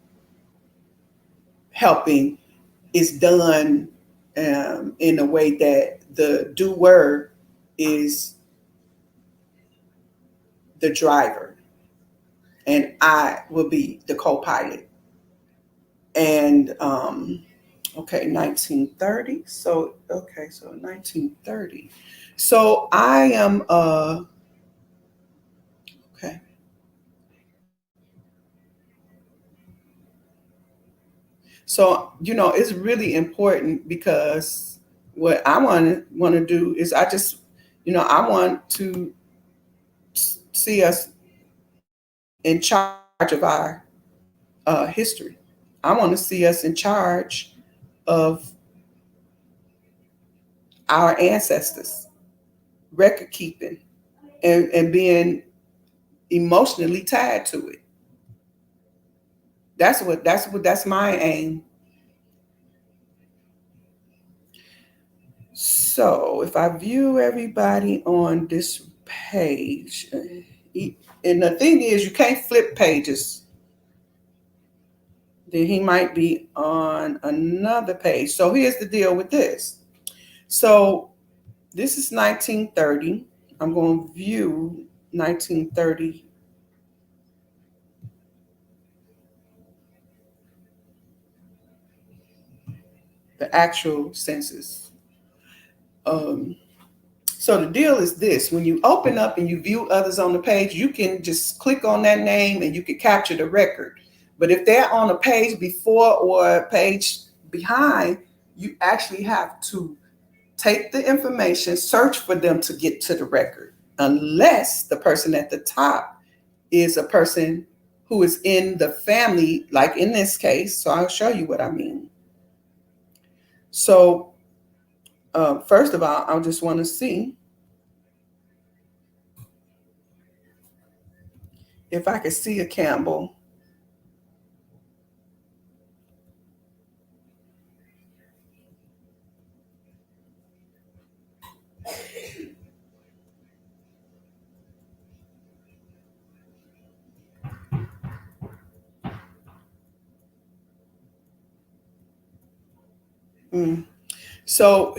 helping, is done in a way that the doer is the driver and I will be the co-pilot. And okay, 1930. So okay, so 1930. So I am okay. So it's really important, because what I want to do is I want to see us in charge of our history. I want to see us in charge of our ancestors, record keeping, and being emotionally tied to it. That's my aim. So if I view everybody on this page, and the thing is, you can't flip pages. Then he might be on another page. So here's the deal with this. So this is 1930. I'm going to view 1930, the actual census. Um, So the deal is this: when you open up and you view others on the page, you can just click on that name and you can capture the record. But if they're on a page before or a page behind, you actually have to take the information, search for them to get to the record, unless the person at the top is a person who is in the family, like in this case. So I'll show you what I mean. So first of all, I just want to see if I could see a Campbell. Mm. So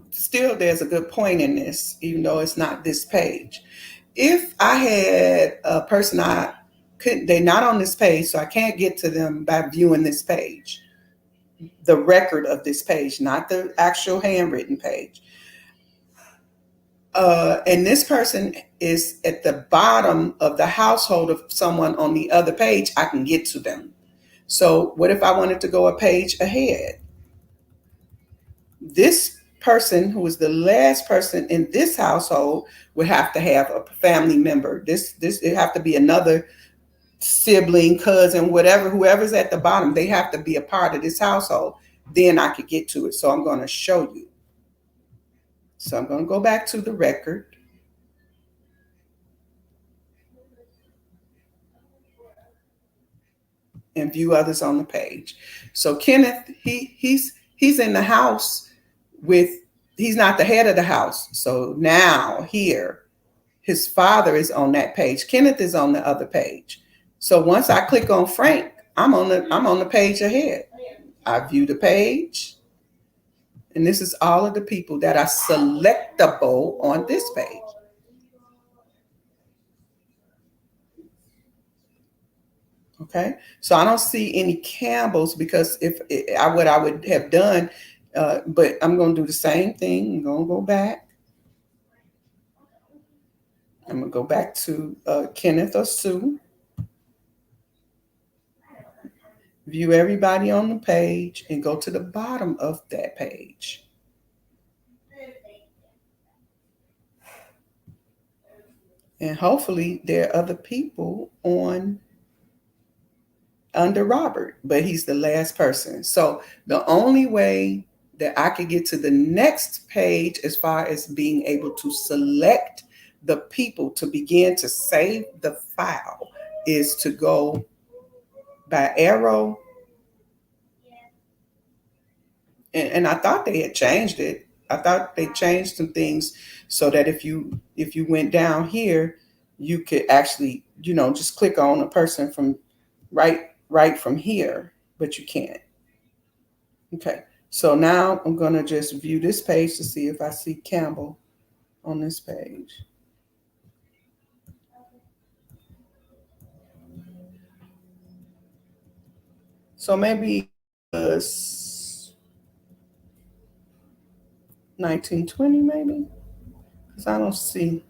still there's a good point in this, even though it's not this page. If I had a person I couldn't, they're not on this page, so I can't get to them by viewing this page, the record of this page, not the actual handwritten page. And this person is at the bottom of the household of someone on the other page, I can get to them. So what if I wanted to go a page ahead? This person who is the last person in this household would have to have a family member. This it have to be another sibling, cousin, whatever, whoever's at the bottom, they have to be a part of this household. Then I could get to it. So I'm going to show you. So I'm going to go back to the record and view others on the page. So Kenneth, he's in the house with, he's not the head of the house. So now here, his father is on that page. Kenneth is on the other page. So once I click on Frank, I'm on the page ahead. I view the page, and this is all of the people that are selectable on this page. Okay, so I don't see any Campbells because if what I would have done, but I'm going to do the same thing. I'm going to go back. I'm going to go back to Kenneth or Sue. View everybody on the page and go to the bottom of that page. And hopefully there are other people on under Robert, but he's the last person. So the only way that I could get to the next page as far as being able to select the people to begin to save the file is to go by arrow. And I thought they had changed it. I thought they changed some things so that if you went down here, you could actually, just click on a person from right from here, but you can't. Okay, so now I'm gonna just view this page to see if I see Campbell on this page. So maybe it was 1920, maybe, because I don't see.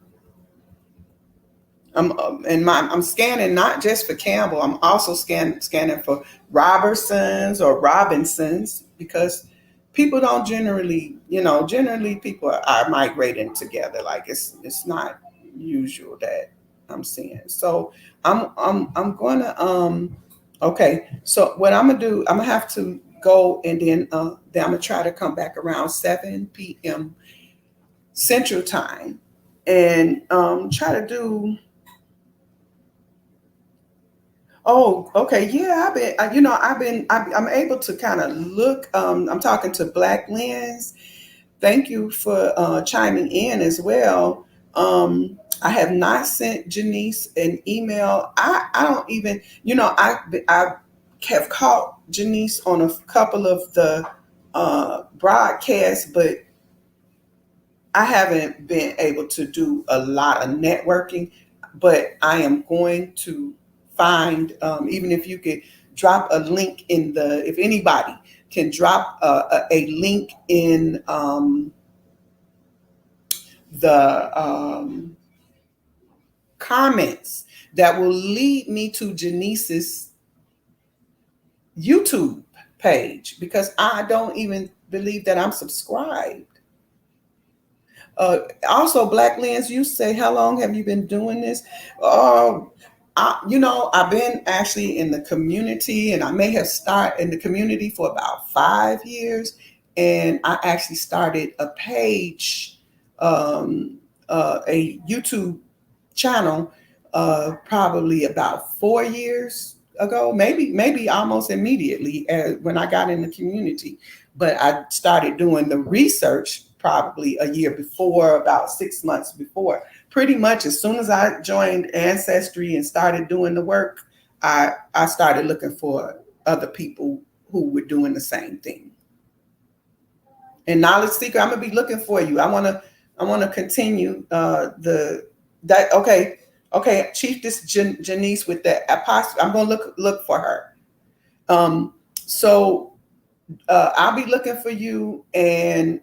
I'm scanning not just for Campbell. I'm also scanning for Robertsons or Robinsons because people don't generally, generally people are migrating together. Like it's not usual that I'm seeing. So I'm gonna okay. So what I'm gonna do, I'm gonna have to go and then I'm gonna try to come back around 7 p.m. Central Time and try to do. Oh, okay. Yeah, I'm able to kind of look. I'm talking to Black Lens. Thank you for chiming in as well. I have not sent Janice an email. I don't even, I have caught Janice on a couple of the broadcasts, but I haven't been able to do a lot of networking, but I am going to find, even if you could drop a link if anybody can drop a link in the comments that will lead me to Janice's YouTube page, because I don't even believe that I'm subscribed. Also, Black Lens, you say, how long have you been doing this? I've been actually in the community, and I may have started in the community for about 5 years. And I actually started a page, a YouTube channel, probably about 4 years ago, maybe almost immediately when I got in the community. But I started doing the research probably a year before, about 6 months before. Pretty much as soon as I joined Ancestry and started doing the work, I started looking for other people who were doing the same thing. And Knowledge Seeker, I'm gonna be looking for you. I wanna continue okay, Chiefess Janice with the apostrophe. I'm gonna look for her. So I'll be looking for you, and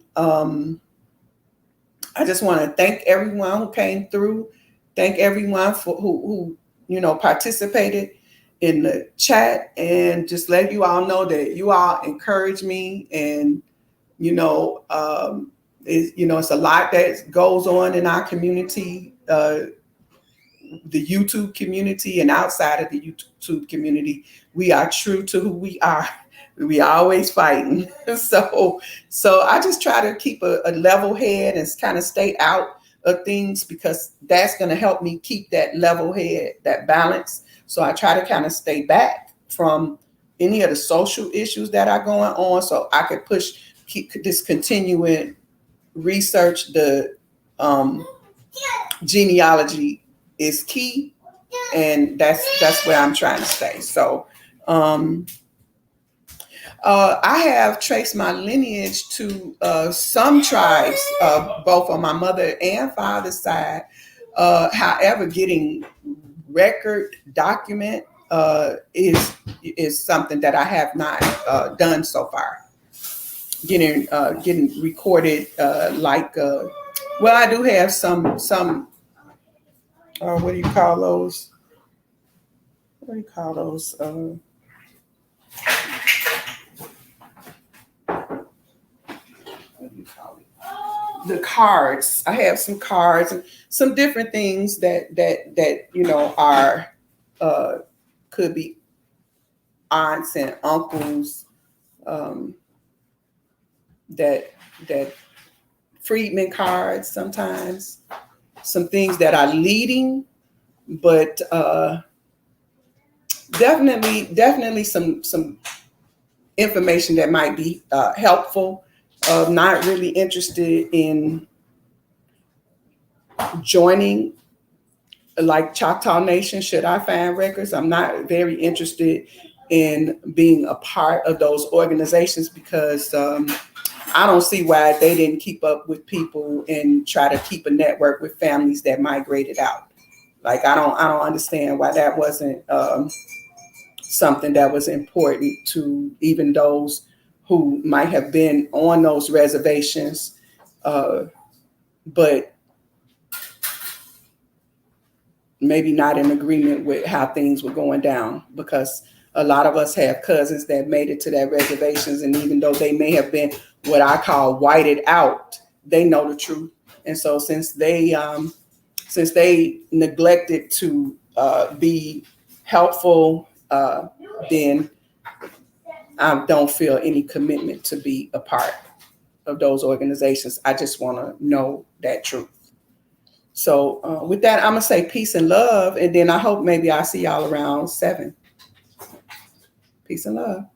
I just want to thank everyone who came through. Thank everyone for who participated in the chat, and just let you all know that you all encourage me, and it's a lot that goes on in our community, the YouTube community, and outside of the YouTube community. We are true to who we are. We always fighting. So I just try to keep a level head and kind of stay out of things, because that's going to help me keep that level head, that balance. So I try to kind of stay back from any of the social issues that are going on, so I could keep this continuing research. The genealogy is key, and that's where I'm trying to stay. So I have traced my lineage to some tribes, both on my mother and father's side. However, getting record document is something that I have not done so far. Getting recorded, well, I do have some what do you call those? What do you call those? The cards. I have some cards and some different things that are could be aunts and uncles, that freedman cards, sometimes some things that are leading, but definitely some information that might be helpful. Not really interested in joining like Choctaw Nation. Should I find records? I'm not very interested in being a part of those organizations, because I don't see why they didn't keep up with people and try to keep a network with families that migrated out. Like I don't understand why that wasn't something that was important to even those who might have been on those reservations, but maybe not in agreement with how things were going down, because a lot of us have cousins that made it to their reservations, and even though they may have been what I call whited out, they know the truth. And so since they neglected to be helpful, then I don't feel any commitment to be a part of those organizations. I just want to know that truth. So with that, I'm going to say peace and love. And then I hope maybe I'll see y'all around 7. Peace and love.